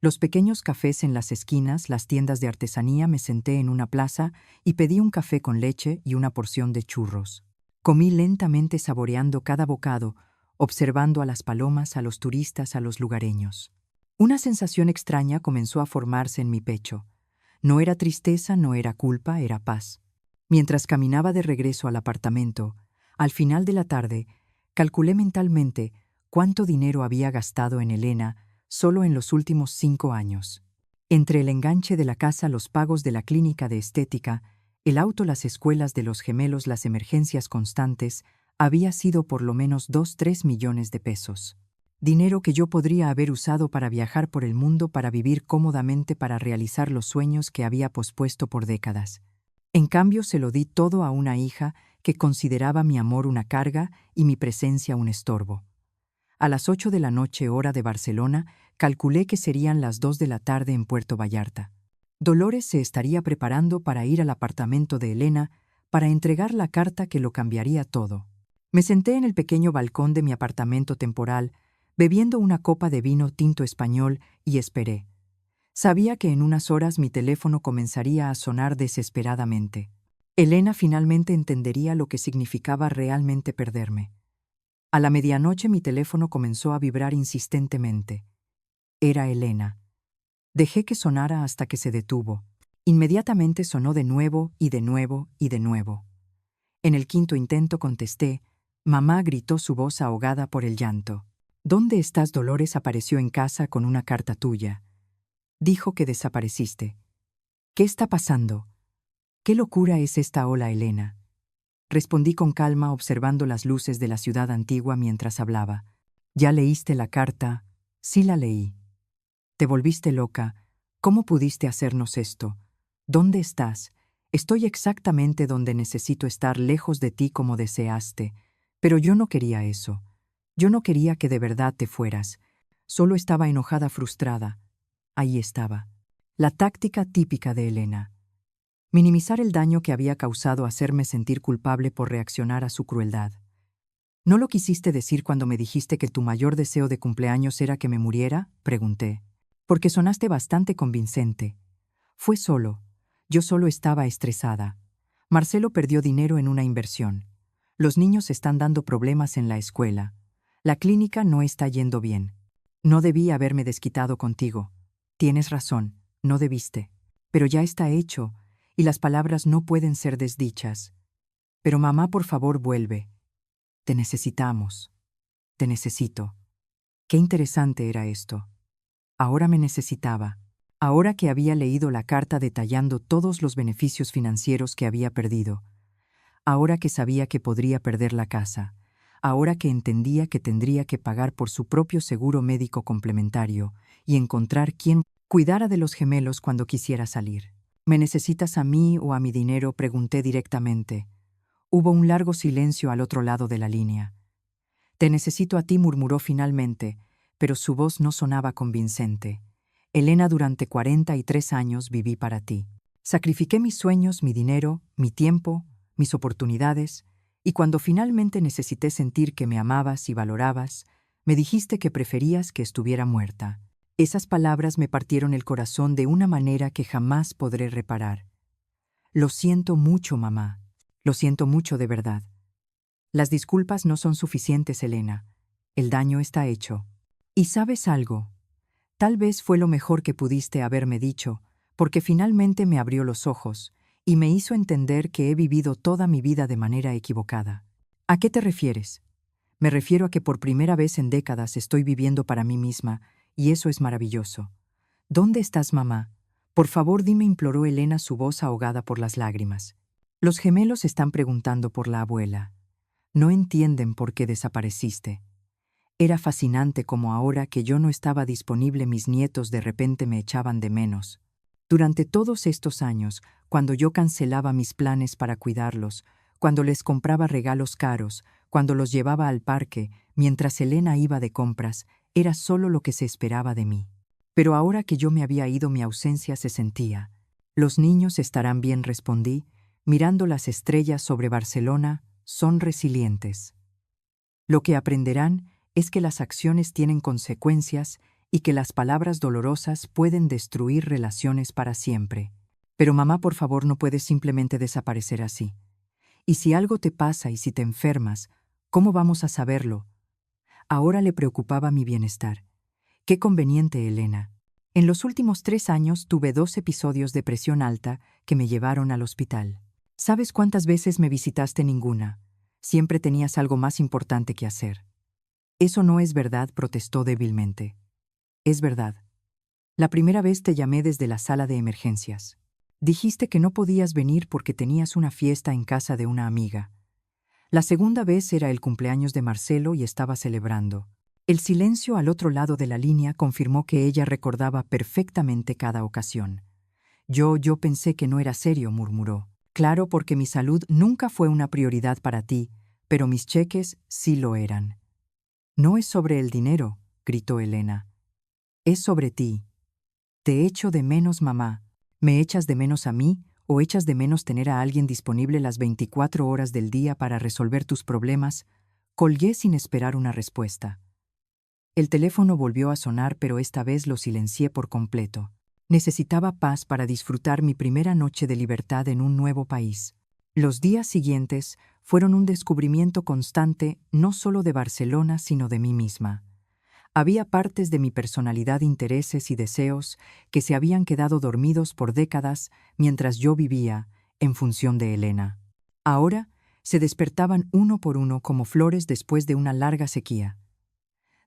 los pequeños cafés en las esquinas, las tiendas de artesanía. Me senté en una plaza y pedí un café con leche y una porción de churros. Comí lentamente, saboreando cada bocado, observando a las palomas, a los turistas, a los lugareños. Una sensación extraña comenzó a formarse en mi pecho. No era tristeza, no era culpa, era paz. Mientras caminaba de regreso al apartamento, al final de la tarde, calculé mentalmente cuánto dinero había gastado en Elena solo en los últimos 5 años. Entre el enganche de la casa, los pagos de la clínica de estética, el auto, las escuelas de los gemelos, las emergencias constantes, había sido por lo menos 2-3 millones de pesos. Dinero que yo podría haber usado para viajar por el mundo, para vivir cómodamente, para realizar los sueños que había pospuesto por décadas. En cambio, se lo di todo a una hija que consideraba mi amor una carga y mi presencia un estorbo. A las 8 de la noche, hora de Barcelona, calculé que serían las 2 de la tarde en Puerto Vallarta. Dolores se estaría preparando para ir al apartamento de Elena para entregar la carta que lo cambiaría todo. Me senté en el pequeño balcón de mi apartamento temporal, bebiendo una copa de vino tinto español y esperé. Sabía que en unas horas mi teléfono comenzaría a sonar desesperadamente. Elena finalmente entendería lo que significaba realmente perderme. A la medianoche mi teléfono comenzó a vibrar insistentemente. Era Elena. Dejé que sonara hasta que se detuvo. Inmediatamente sonó de nuevo y de nuevo y de nuevo. En el quinto intento contesté. Mamá gritó su voz ahogada por el llanto. ¿Dónde estás? Dolores apareció en casa con una carta tuya. Dijo que desapareciste. ¿Qué está pasando? ¿Qué locura es esta ola, Elena? Respondí con calma observando las luces de la ciudad antigua mientras hablaba. ¿Ya leíste la carta? Sí la leí. ¿Te volviste loca? ¿Cómo pudiste hacernos esto? ¿Dónde estás? Estoy exactamente donde necesito estar, lejos de ti como deseaste. Pero yo no quería eso. Yo no quería que de verdad te fueras. Solo estaba enojada, frustrada. Ahí estaba. La táctica típica de Elena. Minimizar el daño que había causado, hacerme sentir culpable por reaccionar a su crueldad. ¿No lo quisiste decir cuando me dijiste que tu mayor deseo de cumpleaños era que me muriera? Pregunté. Porque sonaste bastante convincente. Fue solo. Yo solo estaba estresada. Marcelo perdió dinero en una inversión. Los niños están dando problemas en la escuela. La clínica no está yendo bien. No debí haberme desquitado contigo. Tienes razón, no debiste. Pero ya está hecho, y las palabras no pueden ser desdichas. Pero mamá, por favor, vuelve. Te necesitamos. Te necesito. Qué interesante era esto. Ahora me necesitaba. Ahora que había leído la carta detallando todos los beneficios financieros que había perdido. Ahora que sabía que podría perder la casa. Ahora que entendía que tendría que pagar por su propio seguro médico complementario y encontrar quien cuidara de los gemelos cuando quisiera salir. ¿Me necesitas a mí o a mi dinero?, pregunté directamente. Hubo un largo silencio al otro lado de la línea. Te necesito a ti, murmuró finalmente, pero su voz no sonaba convincente. Elena, durante 43 años viví para ti. Sacrifiqué mis sueños, mi dinero, mi tiempo, mis oportunidades, y cuando finalmente necesité sentir que me amabas y valorabas, me dijiste que preferías que estuviera muerta. Esas palabras me partieron el corazón de una manera que jamás podré reparar. Lo siento mucho, mamá. Lo siento mucho de verdad. Las disculpas no son suficientes, Elena. El daño está hecho. ¿Y sabes algo? Tal vez fue lo mejor que pudiste haberme dicho, porque finalmente me abrió los ojos y me hizo entender que he vivido toda mi vida de manera equivocada. ¿A qué te refieres? Me refiero a que por primera vez en décadas estoy viviendo para mí misma, y eso es maravilloso. ¿Dónde estás, mamá? Por favor, dime, imploró Elena, su voz ahogada por las lágrimas. Los gemelos están preguntando por la abuela. No entienden por qué desapareciste. Era fascinante cómo ahora que yo no estaba disponible, mis nietos de repente me echaban de menos. Durante todos estos años, cuando yo cancelaba mis planes para cuidarlos, cuando les compraba regalos caros, cuando los llevaba al parque, mientras Elena iba de compras, era solo lo que se esperaba de mí. Pero ahora que yo me había ido, mi ausencia se sentía. Los niños estarán bien, respondí, mirando las estrellas sobre Barcelona. Son resilientes. Lo que aprenderán es que las acciones tienen consecuencias y que las palabras dolorosas pueden destruir relaciones para siempre. Pero mamá, por favor, no puedes simplemente desaparecer así. Y si algo te pasa y si te enfermas, ¿cómo vamos a saberlo? Ahora le preocupaba mi bienestar. Qué conveniente, Elena. En los últimos 3 años tuve 2 episodios de presión alta que me llevaron al hospital. ¿Sabes cuántas veces me visitaste? Ninguna. Siempre tenías algo más importante que hacer. Eso no es verdad, protestó débilmente. Es verdad. La primera vez te llamé desde la sala de emergencias. Dijiste que no podías venir porque tenías una fiesta en casa de una amiga. La segunda vez era el cumpleaños de Marcelo y estaba celebrando. El silencio al otro lado de la línea confirmó que ella recordaba perfectamente cada ocasión. Yo pensé que no era serio, murmuró. Claro, porque mi salud nunca fue una prioridad para ti, pero mis cheques sí lo eran. No es sobre el dinero, gritó Elena. Es sobre ti. Te echo de menos, mamá. ¿Me echas de menos a mí ¿O echas de menos tener a alguien disponible las 24 horas del día para resolver tus problemas? Colgué sin esperar una respuesta. El teléfono volvió a sonar, pero esta vez lo silencié por completo. Necesitaba paz para disfrutar mi primera noche de libertad en un nuevo país. Los días siguientes fueron un descubrimiento constante no solo de Barcelona, sino de mí misma. Había partes de mi personalidad, intereses y deseos que se habían quedado dormidos por décadas mientras yo vivía en función de Elena. Ahora se despertaban uno por uno como flores después de una larga sequía.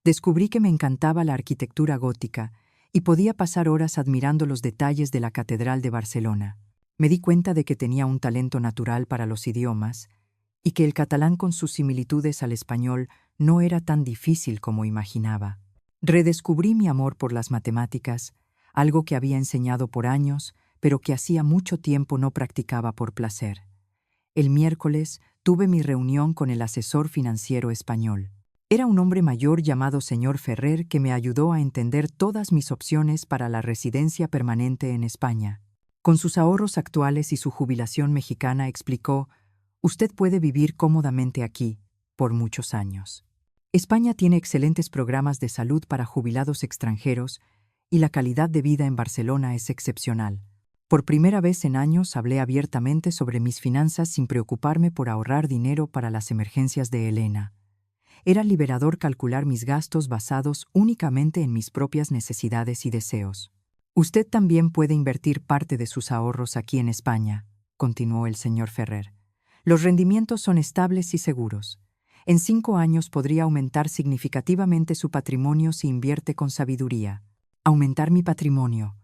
Descubrí que me encantaba la arquitectura gótica y podía pasar horas admirando los detalles de la Catedral de Barcelona. Me di cuenta de que tenía un talento natural para los idiomas y que el catalán, con sus similitudes al español, no era tan difícil como imaginaba. Redescubrí mi amor por las matemáticas, algo que había enseñado por años, pero que hacía mucho tiempo no practicaba por placer. El miércoles tuve mi reunión con el asesor financiero español. Era un hombre mayor llamado señor Ferrer que me ayudó a entender todas mis opciones para la residencia permanente en España. Con sus ahorros actuales y su jubilación mexicana, explicó: usted puede vivir cómodamente aquí por muchos años. España tiene excelentes programas de salud para jubilados extranjeros y la calidad de vida en Barcelona es excepcional. Por primera vez en años hablé abiertamente sobre mis finanzas sin preocuparme por ahorrar dinero para las emergencias de Elena. Era liberador calcular mis gastos basados únicamente en mis propias necesidades y deseos. Usted también puede invertir parte de sus ahorros aquí en España, continuó el señor Ferrer. Los rendimientos son estables y seguros. En 5 años podría aumentar significativamente su patrimonio si invierte con sabiduría. Aumentar mi patrimonio.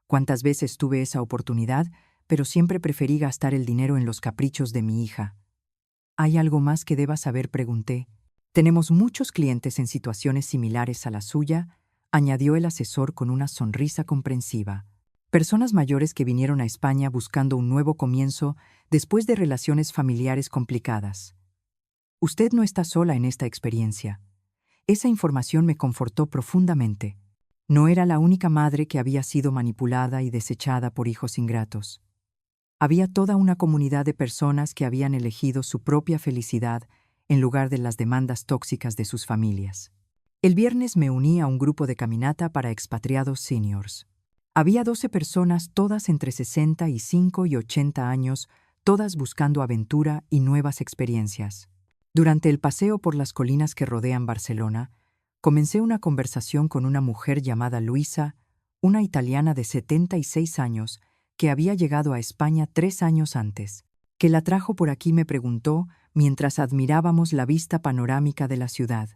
Cuántas veces tuve esa oportunidad, pero siempre preferí gastar el dinero en los caprichos de mi hija. ¿Hay algo más que deba saber?, pregunté. Tenemos muchos clientes en situaciones similares a la suya, añadió el asesor con una sonrisa comprensiva. Personas mayores que vinieron a España buscando un nuevo comienzo después de relaciones familiares complicadas. Usted no está sola en esta experiencia. Esa información me confortó profundamente. No era la única madre que había sido manipulada y desechada por hijos ingratos. Había toda una comunidad de personas que habían elegido su propia felicidad en lugar de las demandas tóxicas de sus familias. El viernes me uní a un grupo de caminata para expatriados seniors. Había 12 personas, todas entre 65 y 80 años, todas buscando aventura y nuevas experiencias. Durante el paseo por las colinas que rodean Barcelona, comencé una conversación con una mujer llamada Luisa, una italiana de 76 años, que había llegado a España 3 años antes. Que la trajo por aquí?, me preguntó mientras admirábamos la vista panorámica de la ciudad.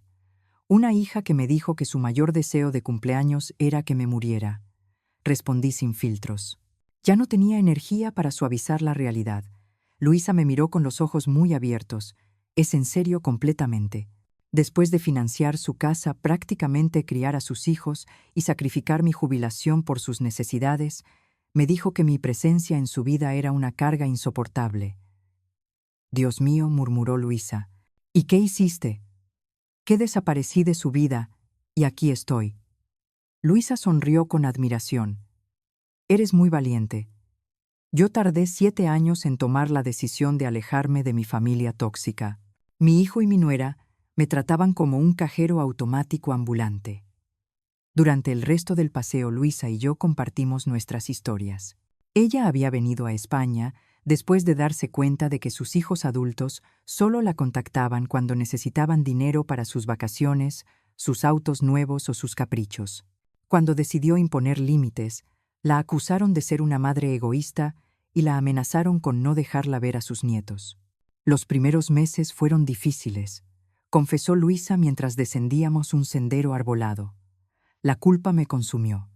Una hija que me dijo que su mayor deseo de cumpleaños era que me muriera. Respondí sin filtros. Ya no tenía energía para suavizar la realidad. Luisa me miró con los ojos muy abiertos. Es en serio completamente. Después de financiar su casa, prácticamente criar a sus hijos y sacrificar mi jubilación por sus necesidades, me dijo que mi presencia en su vida era una carga insoportable. Dios mío, murmuró Luisa. ¿Y qué hiciste? ¿Qué desaparecí de su vida? Y aquí estoy. Luisa sonrió con admiración. Eres muy valiente. Yo tardé 7 años en tomar la decisión de alejarme de mi familia tóxica. Mi hijo y mi nuera me trataban como un cajero automático ambulante. Durante el resto del paseo, Luisa y yo compartimos nuestras historias. Ella había venido a España después de darse cuenta de que sus hijos adultos solo la contactaban cuando necesitaban dinero para sus vacaciones, sus autos nuevos o sus caprichos. Cuando decidió imponer límites, la acusaron de ser una madre egoísta y la amenazaron con no dejarla ver a sus nietos. Los primeros meses fueron difíciles, confesó Luisa mientras descendíamos un sendero arbolado. La culpa me consumió.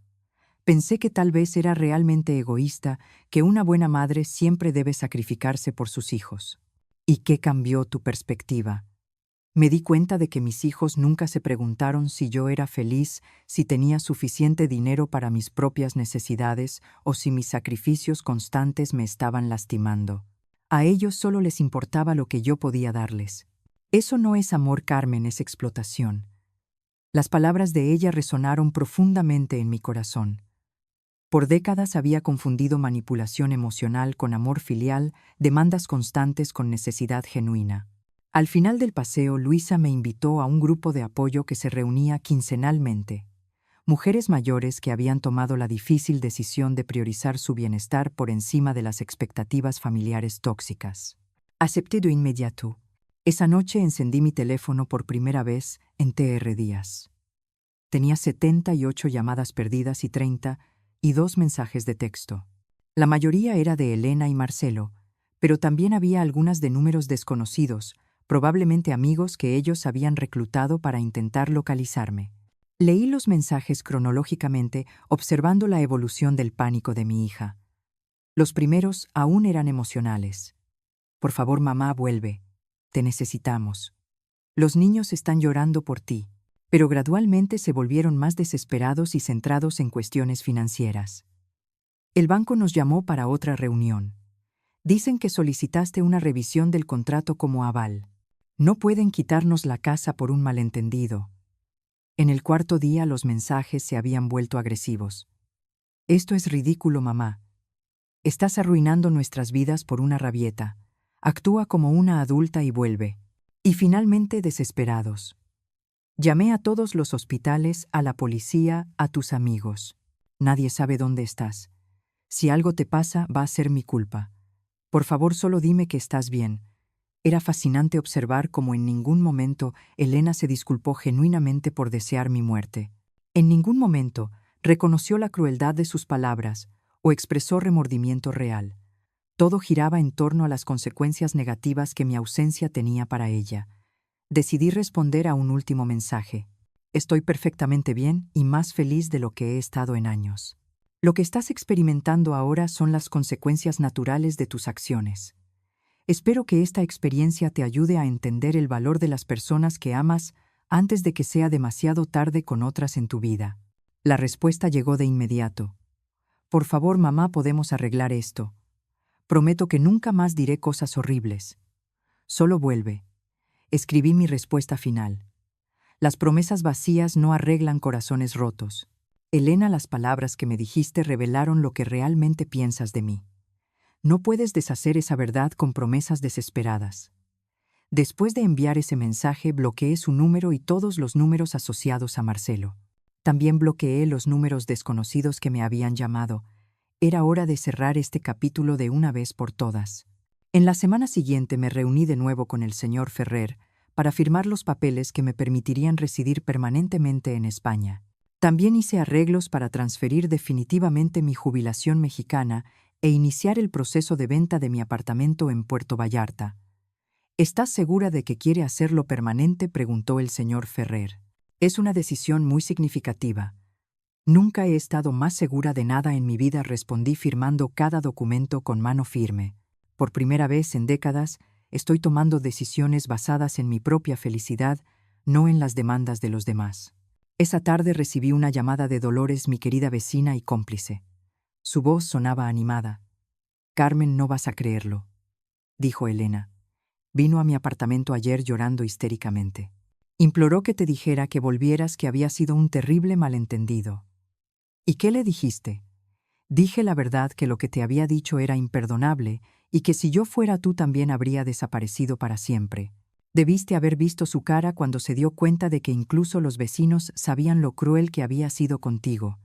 Pensé que tal vez era realmente egoísta, que una buena madre siempre debe sacrificarse por sus hijos. ¿Y qué cambió tu perspectiva? Me di cuenta de que mis hijos nunca se preguntaron si yo era feliz, si tenía suficiente dinero para mis propias necesidades o si mis sacrificios constantes me estaban lastimando. A ellos solo les importaba lo que yo podía darles. Eso no es amor, Carmen, es explotación. Las palabras de ella resonaron profundamente en mi corazón. Por décadas había confundido manipulación emocional con amor filial, demandas constantes con necesidad genuina. Al final del paseo, Luisa me invitó a un grupo de apoyo que se reunía quincenalmente. Mujeres mayores que habían tomado la difícil decisión de priorizar su bienestar por encima de las expectativas familiares tóxicas. Acepté de inmediato. Esa noche encendí mi teléfono por primera vez en TR Días. Tenía 78 llamadas perdidas y 32 mensajes de texto. La mayoría era de Elena y Marcelo, pero también había algunas de números desconocidos, probablemente amigos que ellos habían reclutado para intentar localizarme. Leí los mensajes cronológicamente, observando la evolución del pánico de mi hija. Los primeros aún eran emocionales. Por favor, mamá, vuelve. Te necesitamos. Los niños están llorando por ti. Pero gradualmente se volvieron más desesperados y centrados en cuestiones financieras. El banco nos llamó para otra reunión. Dicen que solicitaste una revisión del contrato como aval. No pueden quitarnos la casa por un malentendido. En el cuarto día los mensajes se habían vuelto agresivos. Esto es ridículo, mamá. Estás arruinando nuestras vidas por una rabieta. Actúa como una adulta y vuelve. Y finalmente desesperados. Llamé a todos los hospitales, a la policía, a tus amigos. Nadie sabe dónde estás. Si algo te pasa, va a ser mi culpa. Por favor, solo dime que estás bien. Era fascinante observar cómo en ningún momento Elena se disculpó genuinamente por desear mi muerte. En ningún momento reconoció la crueldad de sus palabras o expresó remordimiento real. Todo giraba en torno a las consecuencias negativas que mi ausencia tenía para ella. Decidí responder a un último mensaje. Estoy perfectamente bien y más feliz de lo que he estado en años. Lo que estás experimentando ahora son las consecuencias naturales de tus acciones. Espero que esta experiencia te ayude a entender el valor de las personas que amas antes de que sea demasiado tarde con otras en tu vida. La respuesta llegó de inmediato. Por favor, mamá, podemos arreglar esto. Prometo que nunca más diré cosas horribles. Solo vuelve. Escribí mi respuesta final. Las promesas vacías no arreglan corazones rotos. Elena, las palabras que me dijiste revelaron lo que realmente piensas de mí. No puedes deshacer esa verdad con promesas desesperadas. Después de enviar ese mensaje, bloqueé su número y todos los números asociados a Marcelo. También bloqueé los números desconocidos que me habían llamado. Era hora de cerrar este capítulo de una vez por todas. En la semana siguiente me reuní de nuevo con el señor Ferrer para firmar los papeles que me permitirían residir permanentemente en España. También hice arreglos para transferir definitivamente mi jubilación mexicana e iniciar el proceso de venta de mi apartamento en Puerto Vallarta. ¿Estás segura de que quiere hacerlo permanente?, preguntó el señor Ferrer. Es una decisión muy significativa. Nunca he estado más segura de nada en mi vida, respondí firmando cada documento con mano firme. Por primera vez en décadas, estoy tomando decisiones basadas en mi propia felicidad, no en las demandas de los demás. Esa tarde recibí una llamada de Dolores, mi querida vecina y cómplice. Su voz sonaba animada. «Carmen, no vas a creerlo», dijo Elena. «Vino a mi apartamento ayer llorando histéricamente. Imploró que te dijera que volvieras, que había sido un terrible malentendido». «¿Y qué le dijiste?» «Dije la verdad, que lo que te había dicho era imperdonable y que si yo fuera tú también habría desaparecido para siempre. Debiste haber visto su cara cuando se dio cuenta de que incluso los vecinos sabían lo cruel que había sido contigo.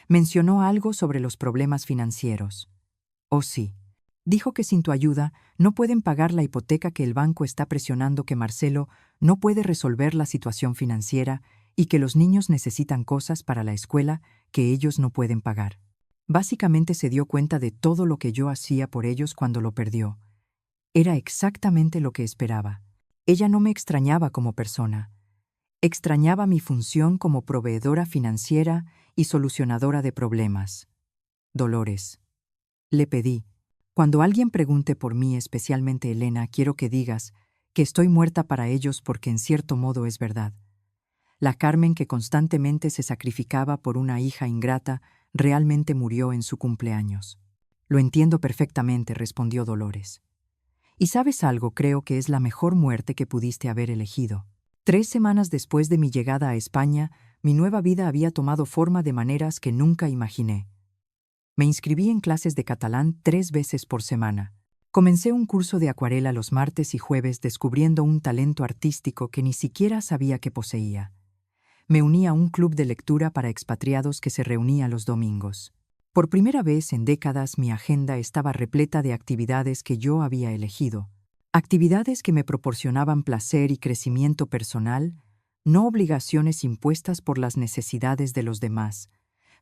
Mencionó algo sobre los problemas financieros. Oh, sí. Dijo que sin tu ayuda no pueden pagar la hipoteca, que el banco está presionando, que Marcelo no puede resolver la situación financiera y que los niños necesitan cosas para la escuela que ellos no pueden pagar. Básicamente se dio cuenta de todo lo que yo hacía por ellos cuando lo perdió. Era exactamente lo que esperaba. Ella no me extrañaba como persona. Extrañaba mi función como proveedora financiera y solucionadora de problemas. Dolores. Le pedí: cuando alguien pregunte por mí, especialmente Elena, quiero que digas que estoy muerta para ellos, porque en cierto modo es verdad. La Carmen que constantemente se sacrificaba por una hija ingrata realmente murió en su cumpleaños. Lo entiendo perfectamente, respondió Dolores. Y sabes algo, creo que es la mejor muerte que pudiste haber elegido. 3 semanas después de mi llegada a España, mi nueva vida había tomado forma de maneras que nunca imaginé. Me inscribí en clases de catalán 3 veces por semana. Comencé un curso de acuarela los martes y jueves descubriendo un talento artístico que ni siquiera sabía que poseía. Me uní a un club de lectura para expatriados que se reunía los domingos. Por primera vez en décadas mi agenda estaba repleta de actividades que yo había elegido. Actividades que me proporcionaban placer y crecimiento personal, no obligaciones impuestas por las necesidades de los demás.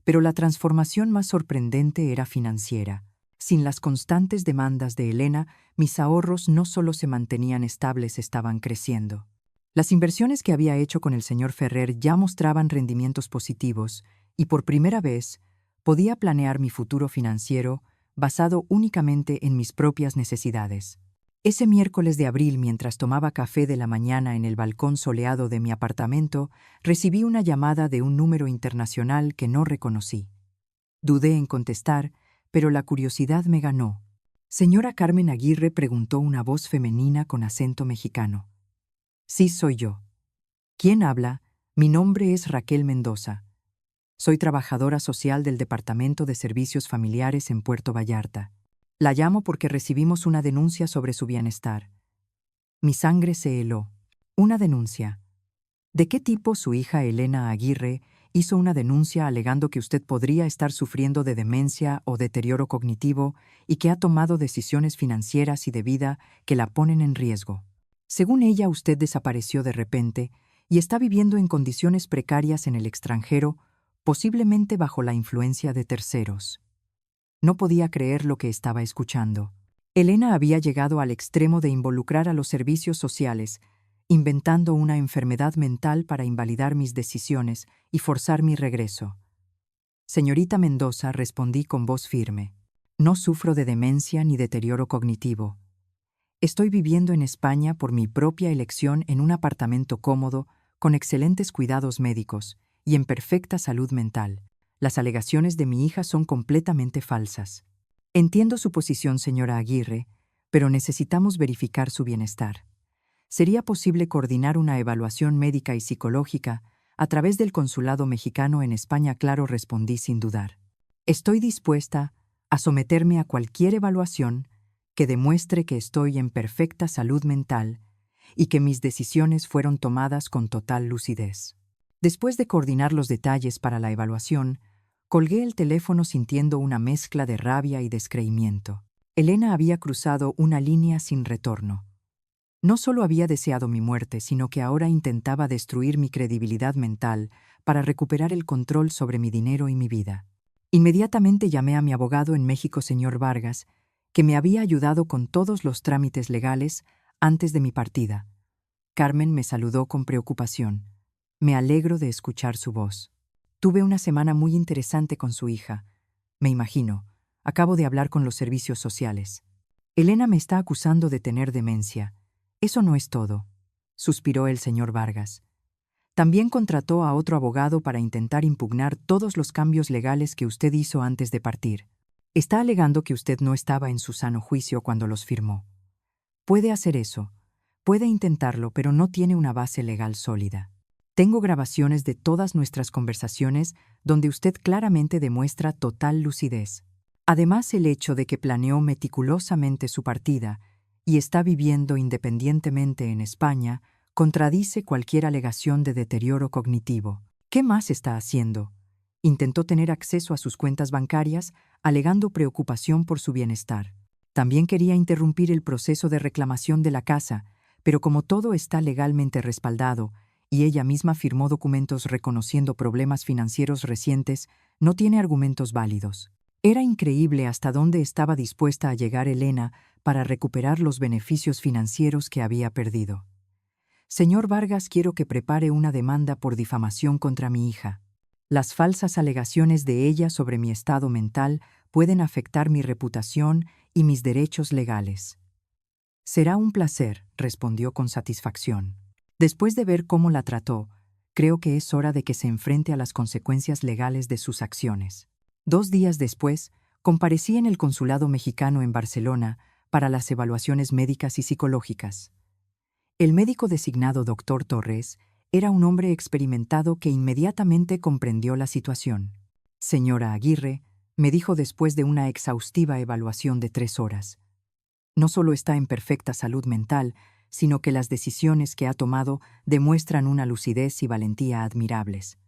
Pero la transformación más sorprendente era financiera. Sin las constantes demandas de Elena, mis ahorros no solo se mantenían estables, estaban creciendo. Las inversiones que había hecho con el señor Ferrer ya mostraban rendimientos positivos y por primera vez podía planear mi futuro financiero basado únicamente en mis propias necesidades. Ese miércoles de abril, mientras tomaba café de la mañana en el balcón soleado de mi apartamento, recibí una llamada de un número internacional que no reconocí. Dudé en contestar, pero la curiosidad me ganó. «Señora Carmen Aguirre», preguntó una voz femenina con acento mexicano. «Sí, soy yo». «¿Quién habla?» «Mi nombre es Raquel Mendoza. Soy trabajadora social del Departamento de Servicios Familiares en Puerto Vallarta. La llamo porque recibimos una denuncia sobre su bienestar». Mi sangre se heló. «¿Una denuncia? ¿De qué tipo?» «Su hija Elena Aguirre hizo una denuncia alegando que usted podría estar sufriendo de demencia o deterioro cognitivo y que ha tomado decisiones financieras y de vida que la ponen en riesgo. Según ella, usted desapareció de repente y está viviendo en condiciones precarias en el extranjero, posiblemente bajo la influencia de terceros». No podía creer lo que estaba escuchando. Elena había llegado al extremo de involucrar a los servicios sociales, inventando una enfermedad mental para invalidar mis decisiones y forzar mi regreso. «Señorita Mendoza», respondí con voz firme, «no sufro de demencia ni deterioro cognitivo. Estoy viviendo en España por mi propia elección en un apartamento cómodo, con excelentes cuidados médicos y en perfecta salud mental. Las alegaciones de mi hija son completamente falsas. Entiendo su posición, señora Aguirre, pero necesitamos verificar su bienestar. ¿Sería posible coordinar una evaluación médica y psicológica a través del Consulado Mexicano en España?» «Claro», respondí sin dudar. «Estoy dispuesta a someterme a cualquier evaluación que demuestre que estoy en perfecta salud mental y que mis decisiones fueron tomadas con total lucidez». Después de coordinar los detalles para la evaluación, colgué el teléfono sintiendo una mezcla de rabia y descreimiento. Elena había cruzado una línea sin retorno. No solo había deseado mi muerte, sino que ahora intentaba destruir mi credibilidad mental para recuperar el control sobre mi dinero y mi vida. Inmediatamente llamé a mi abogado en México, señor Vargas, que me había ayudado con todos los trámites legales antes de mi partida. Carmen me saludó con preocupación. «Me alegro de escuchar su voz. Tuve una semana muy interesante con su hija. Me imagino. Acabo de hablar con los servicios sociales. Elena me está acusando de tener demencia. Eso no es todo», suspiró el señor Vargas. «También contrató a otro abogado para intentar impugnar todos los cambios legales que usted hizo antes de partir. Está alegando que usted no estaba en su sano juicio cuando los firmó. Puede hacer eso, puede intentarlo, pero no tiene una base legal sólida. Tengo grabaciones de todas nuestras conversaciones donde usted claramente demuestra total lucidez. Además, el hecho de que planeó meticulosamente su partida y está viviendo independientemente en España contradice cualquier alegación de deterioro cognitivo. ¿Qué más está haciendo? Intentó tener acceso a sus cuentas bancarias, alegando preocupación por su bienestar. También quería interrumpir el proceso de reclamación de la casa, pero como todo está legalmente respaldado y ella misma firmó documentos reconociendo problemas financieros recientes, no tiene argumentos válidos. Era increíble hasta dónde estaba dispuesta a llegar Elena para recuperar los beneficios financieros que había perdido. «Señor Vargas, quiero que prepare una demanda por difamación contra mi hija. Las falsas alegaciones de ella sobre mi estado mental pueden afectar mi reputación y mis derechos legales». «Será un placer», respondió con satisfacción. «Después de ver cómo la trató, creo que es hora de que se enfrente a las consecuencias legales de sus acciones». 2 días después, comparecí en el Consulado Mexicano en Barcelona para las evaluaciones médicas y psicológicas. El médico designado Dr. Torres era un hombre experimentado que inmediatamente comprendió la situación. «Señora Aguirre», me dijo después de una exhaustiva evaluación de 3 horas. No solo está en perfecta salud mental, sino que las decisiones que ha tomado demuestran una lucidez y valentía admirables.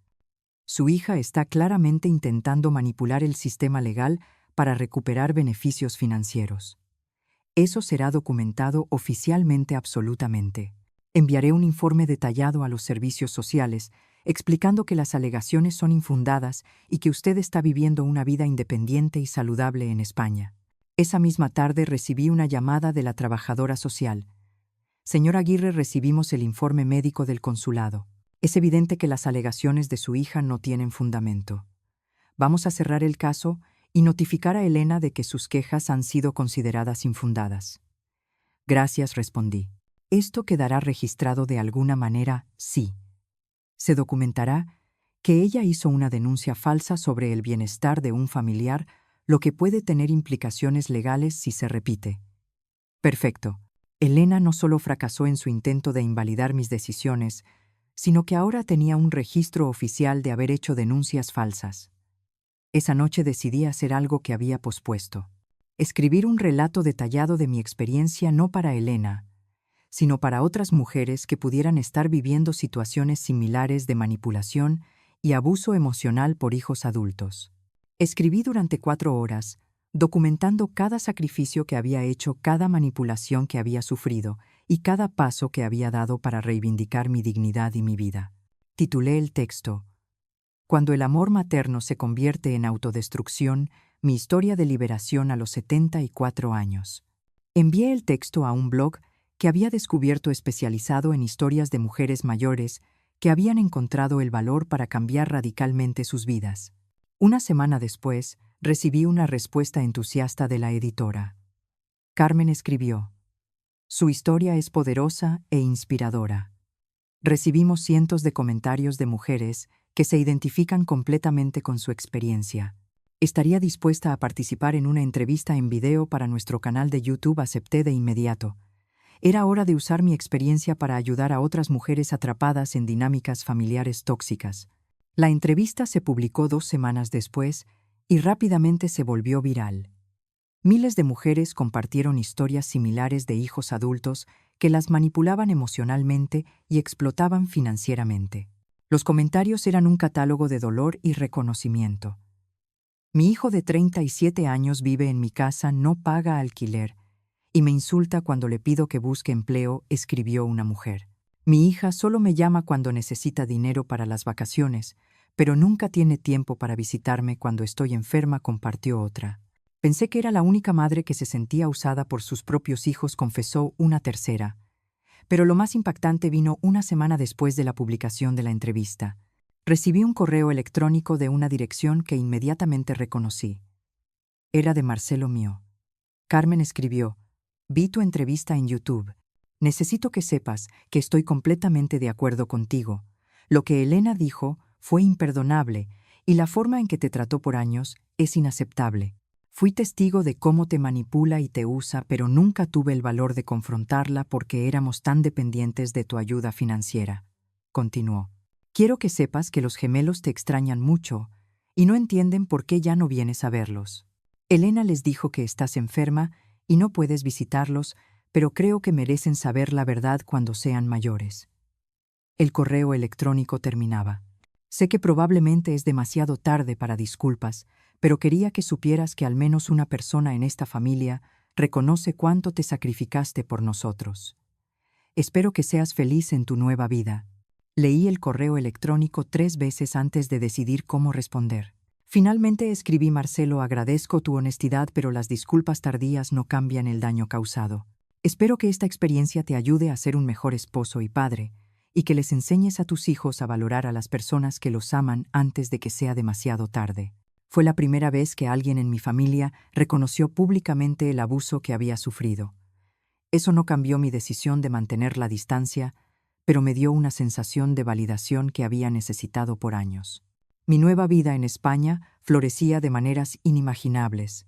Su hija está claramente intentando manipular el sistema legal para recuperar beneficios financieros. Eso será documentado oficialmente absolutamente. Enviaré un informe detallado a los servicios sociales, explicando que las alegaciones son infundadas y que usted está viviendo una vida independiente y saludable en España. Esa misma tarde recibí una llamada de la trabajadora social. Señor Aguirre, recibimos el informe médico del consulado. Es evidente que las alegaciones de su hija no tienen fundamento. Vamos a cerrar el caso y notificar a Elena de que sus quejas han sido consideradas infundadas. Gracias, respondí. Esto quedará registrado de alguna manera, sí. Se documentará que ella hizo una denuncia falsa sobre el bienestar de un familiar, lo que puede tener implicaciones legales si se repite. Perfecto. Elena no solo fracasó en su intento de invalidar mis decisiones, sino que ahora tenía un registro oficial de haber hecho denuncias falsas. Esa noche decidí hacer algo que había pospuesto. Escribir un relato detallado de mi experiencia no para Elena, sino para otras mujeres que pudieran estar viviendo situaciones similares de manipulación y abuso emocional por hijos adultos. Escribí durante 4 horas, documentando cada sacrificio que había hecho, cada manipulación que había sufrido y cada paso que había dado para reivindicar mi dignidad y mi vida. Titulé el texto Cuando el amor materno se convierte en autodestrucción, mi historia de liberación a los 74 años. Envié el texto a un blog que había descubierto especializado en historias de mujeres mayores que habían encontrado el valor para cambiar radicalmente sus vidas. Una semana después, recibí una respuesta entusiasta de la editora. Carmen escribió: Su historia es poderosa e inspiradora. Recibimos cientos de comentarios de mujeres que se identifican completamente con su experiencia. Estaría dispuesta a participar en una entrevista en video para nuestro canal de YouTube. Acepté de inmediato. Era hora de usar mi experiencia para ayudar a otras mujeres atrapadas en dinámicas familiares tóxicas. La entrevista se publicó 2 semanas después y rápidamente se volvió viral. Miles de mujeres compartieron historias similares de hijos adultos que las manipulaban emocionalmente y explotaban financieramente. Los comentarios eran un catálogo de dolor y reconocimiento. Mi hijo de 37 años vive en mi casa, no paga alquiler, y me insulta cuando le pido que busque empleo, escribió una mujer. Mi hija solo me llama cuando necesita dinero para las vacaciones, pero nunca tiene tiempo para visitarme cuando estoy enferma, compartió otra. Pensé que era la única madre que se sentía usada por sus propios hijos, confesó una tercera. Pero lo más impactante vino una semana después de la publicación de la entrevista. Recibí un correo electrónico de una dirección que inmediatamente reconocí. Era de Marcelo Mío. Carmen escribió: Vi tu entrevista en YouTube. Necesito que sepas que estoy completamente de acuerdo contigo. Lo que Elena dijo fue imperdonable y la forma en que te trató por años es inaceptable. Fui testigo de cómo te manipula y te usa, pero nunca tuve el valor de confrontarla porque éramos tan dependientes de tu ayuda financiera. Continuó. Quiero que sepas que los gemelos te extrañan mucho y no entienden por qué ya no vienes a verlos. Elena les dijo que estás enferma y no puedes visitarlos, pero creo que merecen saber la verdad cuando sean mayores. El correo electrónico terminaba. Sé que probablemente es demasiado tarde para disculpas, pero quería que supieras que al menos una persona en esta familia reconoce cuánto te sacrificaste por nosotros. Espero que seas feliz en tu nueva vida. Leí el correo electrónico 3 veces antes de decidir cómo responder. Finalmente escribí: Marcelo, agradezco tu honestidad, pero las disculpas tardías no cambian el daño causado. Espero que esta experiencia te ayude a ser un mejor esposo y padre, y que les enseñes a tus hijos a valorar a las personas que los aman antes de que sea demasiado tarde. Fue la primera vez que alguien en mi familia reconoció públicamente el abuso que había sufrido. Eso no cambió mi decisión de mantener la distancia, pero me dio una sensación de validación que había necesitado por años. Mi nueva vida en España florecía de maneras inimaginables.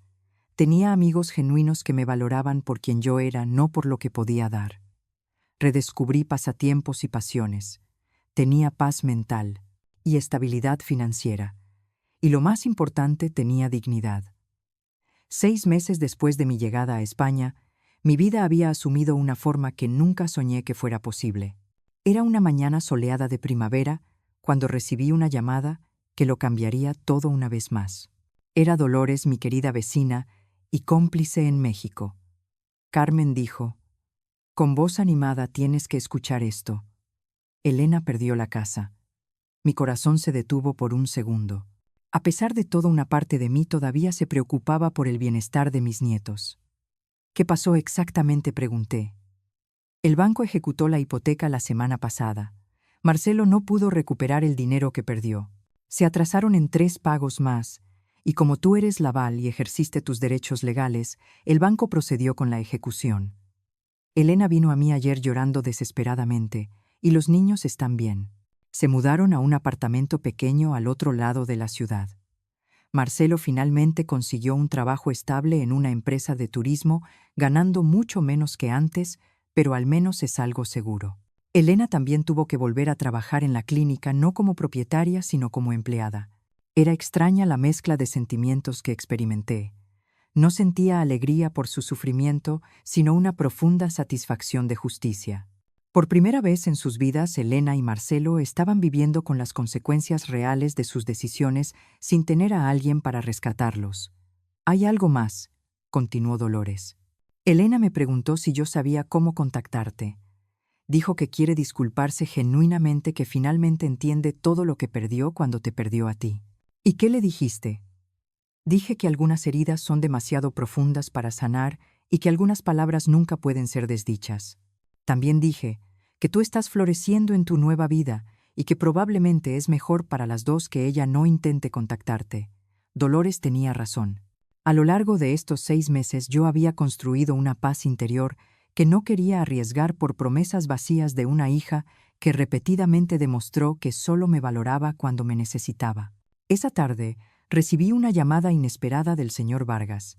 Tenía amigos genuinos que me valoraban por quien yo era, no por lo que podía dar. Redescubrí pasatiempos y pasiones. Tenía paz mental y estabilidad financiera. y lo más importante, tenía dignidad. 6 meses después de mi llegada a España, mi vida había asumido una forma que nunca soñé que fuera posible. Era una mañana soleada de primavera cuando recibí una llamada que lo cambiaría todo una vez más. Era Dolores, mi querida vecina y cómplice en México. Carmen dijo: «Con voz animada tienes que escuchar esto. Elena perdió la casa». Mi corazón se detuvo por un segundo. A pesar de todo, una parte de mí todavía se preocupaba por el bienestar de mis nietos. «¿Qué pasó exactamente?», pregunté. «El banco ejecutó la hipoteca la semana pasada. Marcelo no pudo recuperar el dinero que perdió. Se atrasaron en 3 pagos más, y como tú eres Laval y ejerciste tus derechos legales, el banco procedió con la ejecución. Elena vino a mí ayer llorando desesperadamente, y los niños están bien. Se mudaron a un apartamento pequeño al otro lado de la ciudad. Marcelo finalmente consiguió un trabajo estable en una empresa de turismo, ganando mucho menos que antes, pero al menos es algo seguro. Elena también tuvo que volver a trabajar en la clínica, no como propietaria, sino como empleada. Era extraña la mezcla de sentimientos que experimenté. No sentía alegría por su sufrimiento, sino una profunda satisfacción de justicia. Por primera vez en sus vidas, Elena y Marcelo estaban viviendo con las consecuencias reales de sus decisiones sin tener a alguien para rescatarlos. «Hay algo más», continuó Dolores. «Elena me preguntó si yo sabía cómo contactarte. Dijo que quiere disculparse genuinamente, que finalmente entiende todo lo que perdió cuando te perdió a ti». «¿Y qué le dijiste?» «Dije que algunas heridas son demasiado profundas para sanar y que algunas palabras nunca pueden ser desdichas. También dije que tú estás floreciendo en tu nueva vida y que probablemente es mejor para las dos que ella no intente contactarte». Dolores tenía razón. A lo largo de estos 6 meses yo había construido una paz interior que no quería arriesgar por promesas vacías de una hija que repetidamente demostró que solo me valoraba cuando me necesitaba. Esa tarde recibí una llamada inesperada del señor Vargas.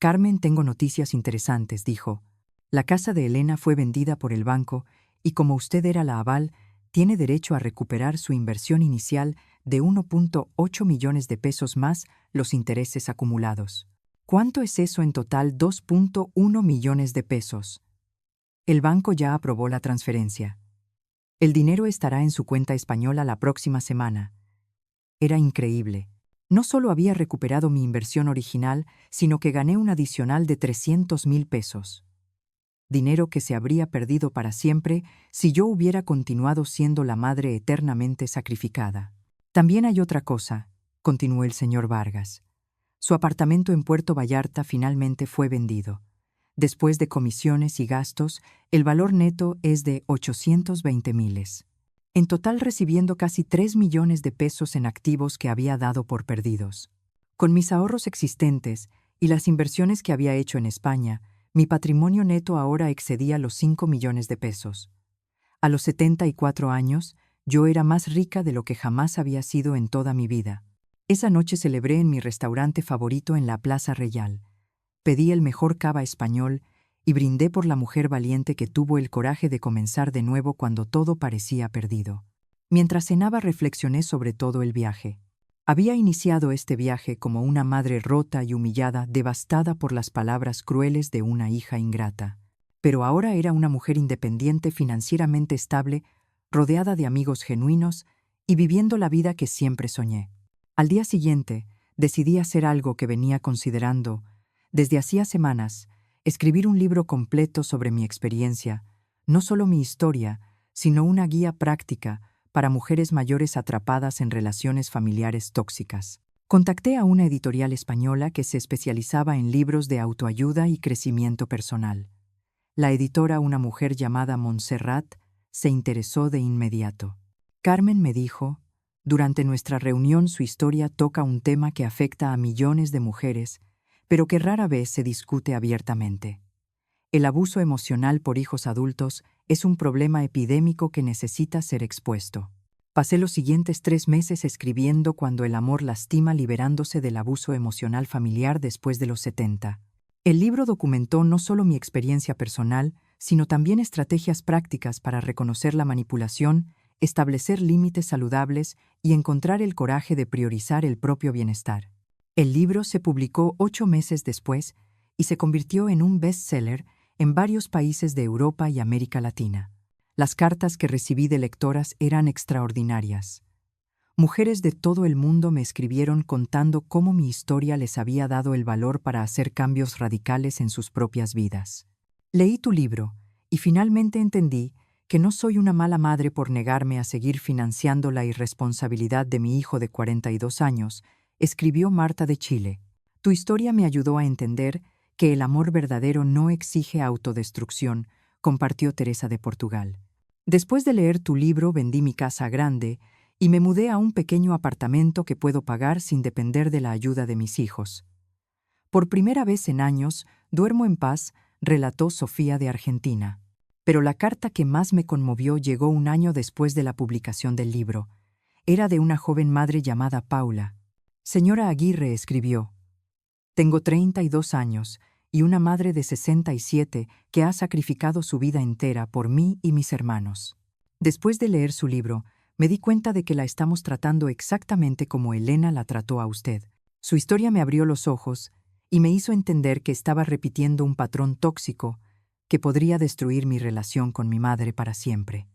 «Carmen, tengo noticias interesantes», dijo. «La casa de Elena fue vendida por el banco y como usted era la aval, tiene derecho a recuperar su inversión inicial de 1.8 millones de pesos más los intereses acumulados». «¿Cuánto es eso en total?». 2.1 millones de pesos. «El banco ya aprobó la transferencia. El dinero estará en su cuenta española la próxima semana». Era increíble. No solo había recuperado mi inversión original, sino que gané un adicional de 300,000 pesos. Dinero que se habría perdido para siempre si yo hubiera continuado siendo la madre eternamente sacrificada. «También hay otra cosa», continuó el señor Vargas. «Su apartamento en Puerto Vallarta finalmente fue vendido. Después de comisiones y gastos, el valor neto es de 820,000. En total, recibiendo casi 3 millones de pesos en activos que había dado por perdidos. Con mis ahorros existentes y las inversiones que había hecho en España, mi patrimonio neto ahora excedía los 5 millones de pesos. A los 74 años, yo era más rica de lo que jamás había sido en toda mi vida. Esa noche celebré en mi restaurante favorito en la Plaza Real. Pedí el mejor cava español y brindé por la mujer valiente que tuvo el coraje de comenzar de nuevo cuando todo parecía perdido. Mientras cenaba reflexioné sobre todo el viaje. Había iniciado este viaje como una madre rota y humillada, devastada por las palabras crueles de una hija ingrata. Pero ahora era una mujer independiente, financieramente estable, rodeada de amigos genuinos y viviendo la vida que siempre soñé. Al día siguiente, decidí hacer algo que venía considerando desde hacía semanas: escribir un libro completo sobre mi experiencia, no solo mi historia, sino una guía práctica para mujeres mayores atrapadas en relaciones familiares tóxicas. Contacté a una editorial española que se especializaba en libros de autoayuda y crecimiento personal. La editora, una mujer llamada Montserrat, se interesó de inmediato. Carmen me dijo: «Durante nuestra reunión su historia toca un tema que afecta a millones de mujeres, pero que rara vez se discute abiertamente. El abuso emocional por hijos adultos es un problema epidémico que necesita ser expuesto». Pasé los siguientes 3 meses escribiendo Cuando el amor lastima, liberándose del abuso emocional familiar después de los 70. El libro documentó no solo mi experiencia personal, sino también estrategias prácticas para reconocer la manipulación, establecer límites saludables y encontrar el coraje de priorizar el propio bienestar. El libro se publicó 8 meses después y se convirtió en un bestseller en varios países de Europa y América Latina. Las cartas que recibí de lectoras eran extraordinarias. Mujeres de todo el mundo me escribieron contando cómo mi historia les había dado el valor para hacer cambios radicales en sus propias vidas. Leí tu libro y finalmente entendí que no soy una mala madre por negarme a seguir financiando la irresponsabilidad de mi hijo de 42 años, escribió Marta de Chile. Tu historia me ayudó a entender que el amor verdadero no exige autodestrucción, compartió Teresa de Portugal. Después de leer tu libro vendí mi casa grande y me mudé a un pequeño apartamento que puedo pagar sin depender de la ayuda de mis hijos. Por primera vez en años, duermo en paz, relató Sofía de Argentina. Pero la carta que más me conmovió llegó un año después de la publicación del libro. Era de una joven madre llamada Paula. Señora Aguirre escribió: Tengo 32 años y una madre de 67 que ha sacrificado su vida entera por mí y mis hermanos. Después de leer su libro, me di cuenta de que la estamos tratando exactamente como Elena la trató a usted. Su historia me abrió los ojos y me hizo entender que estaba repitiendo un patrón tóxico que podría destruir mi relación con mi madre para siempre.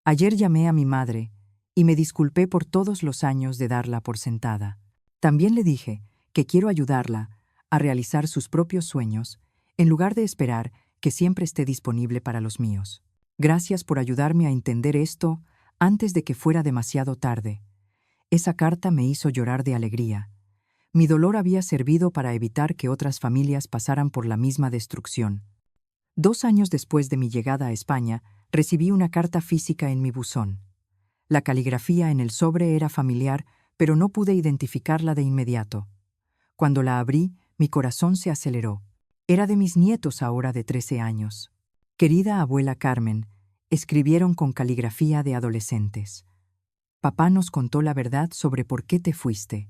Ayer llamé a mi madre y me disculpé por todos los años de darla por sentada. También le dije que quiero ayudarla a realizar sus propios sueños en lugar de esperar que siempre esté disponible para los míos. Gracias por ayudarme a entender esto antes de que fuera demasiado tarde. Esa carta me hizo llorar de alegría. Mi dolor había servido para evitar que otras familias pasaran por la misma destrucción. 2 años después de mi llegada a España, recibí una carta física en mi buzón. La caligrafía en el sobre era familiar, pero no pude identificarla de inmediato. Cuando la abrí, mi corazón se aceleró. Era de mis nietos ahora de 13 años. Querida abuela Carmen, escribieron con caligrafía de adolescentes. Papá nos contó la verdad sobre por qué te fuiste.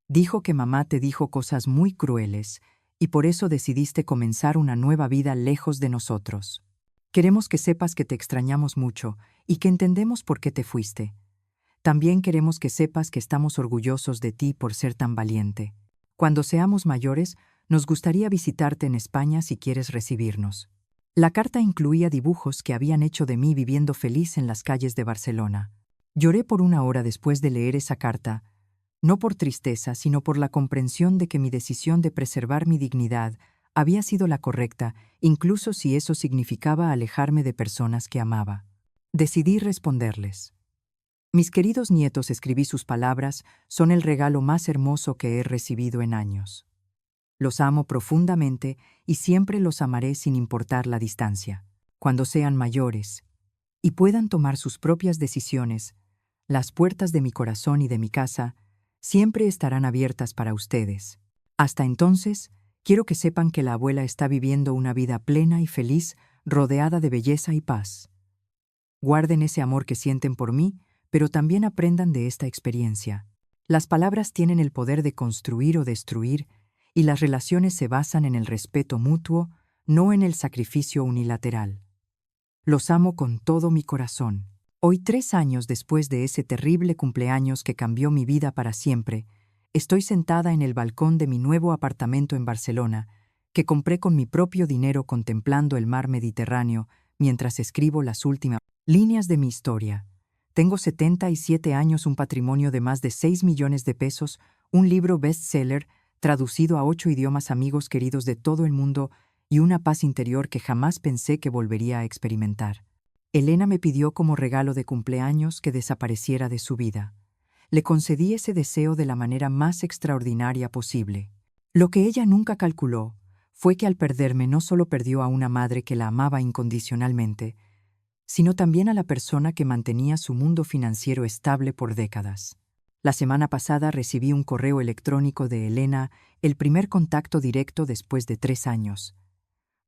Dijo que mamá te dijo cosas muy crueles y por eso decidiste comenzar una nueva vida lejos de nosotros. Queremos que sepas que te extrañamos mucho y que entendemos por qué te fuiste. También queremos que sepas que estamos orgullosos de ti por ser tan valiente. Cuando seamos mayores, nos gustaría visitarte en España si quieres recibirnos. La carta incluía dibujos que habían hecho de mí viviendo feliz en las calles de Barcelona. Lloré por 1 hora después de leer esa carta, no por tristeza, sino por la comprensión de que mi decisión de preservar mi dignidad había sido la correcta, incluso si eso significaba alejarme de personas que amaba. Decidí responderles. Mis queridos nietos, escribí sus palabras, son el regalo más hermoso que he recibido en años. Los amo profundamente y siempre los amaré sin importar la distancia. Cuando sean mayores y puedan tomar sus propias decisiones, las puertas de mi corazón y de mi casa siempre estarán abiertas para ustedes. Hasta entonces, quiero que sepan que la abuela está viviendo una vida plena y feliz, rodeada de belleza y paz. Guarden ese amor que sienten por mí, pero también aprendan de esta experiencia. Las palabras tienen el poder de construir o destruir, y las relaciones se basan en el respeto mutuo, no en el sacrificio unilateral. Los amo con todo mi corazón. Hoy, 3 años después de ese terrible cumpleaños que cambió mi vida para siempre, estoy sentada en el balcón de mi nuevo apartamento en Barcelona, que compré con mi propio dinero contemplando el mar Mediterráneo mientras escribo las últimas líneas de mi historia. Tengo 77 años, un patrimonio de más de 6 millones de pesos, un libro bestseller, traducido a 8 idiomas, amigos queridos de todo el mundo y una paz interior que jamás pensé que volvería a experimentar. Elena me pidió como regalo de cumpleaños que desapareciera de su vida. Le concedí ese deseo de la manera más extraordinaria posible. Lo que ella nunca calculó fue que al perderme no solo perdió a una madre que la amaba incondicionalmente, sino también a la persona que mantenía su mundo financiero estable por décadas. La semana pasada recibí un correo electrónico de Elena, el primer contacto directo después de 3 años.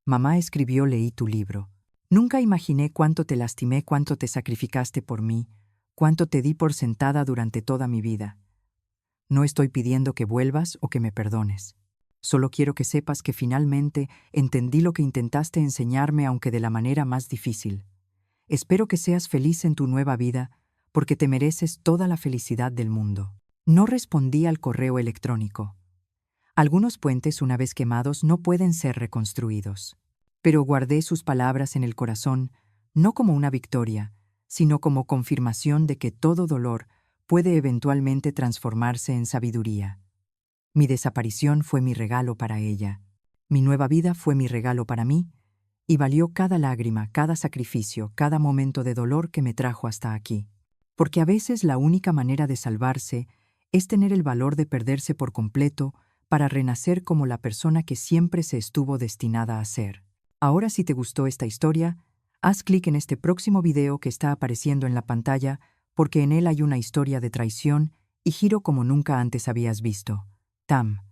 Mamá escribió: leí tu libro. Nunca imaginé cuánto te lastimé, cuánto te sacrificaste por mí, cuánto te di por sentada durante toda mi vida. No estoy pidiendo que vuelvas o que me perdones. Solo quiero que sepas que finalmente entendí lo que intentaste enseñarme, aunque de la manera más difícil. Espero que seas feliz en tu nueva vida, porque te mereces toda la felicidad del mundo. No respondí al correo electrónico. Algunos puentes, una vez quemados, no pueden ser reconstruidos. Pero guardé sus palabras en el corazón, no como una victoria, sino como confirmación de que todo dolor puede eventualmente transformarse en sabiduría. Mi desaparición fue mi regalo para ella. Mi nueva vida fue mi regalo para mí, y valió cada lágrima, cada sacrificio, cada momento de dolor que me trajo hasta aquí. Porque a veces la única manera de salvarse es tener el valor de perderse por completo para renacer como la persona que siempre se estuvo destinada a ser. Ahora, si te gustó esta historia, haz clic en este próximo video que está apareciendo en la pantalla, porque en él hay una historia de traición y giro como nunca antes habías visto. Tam.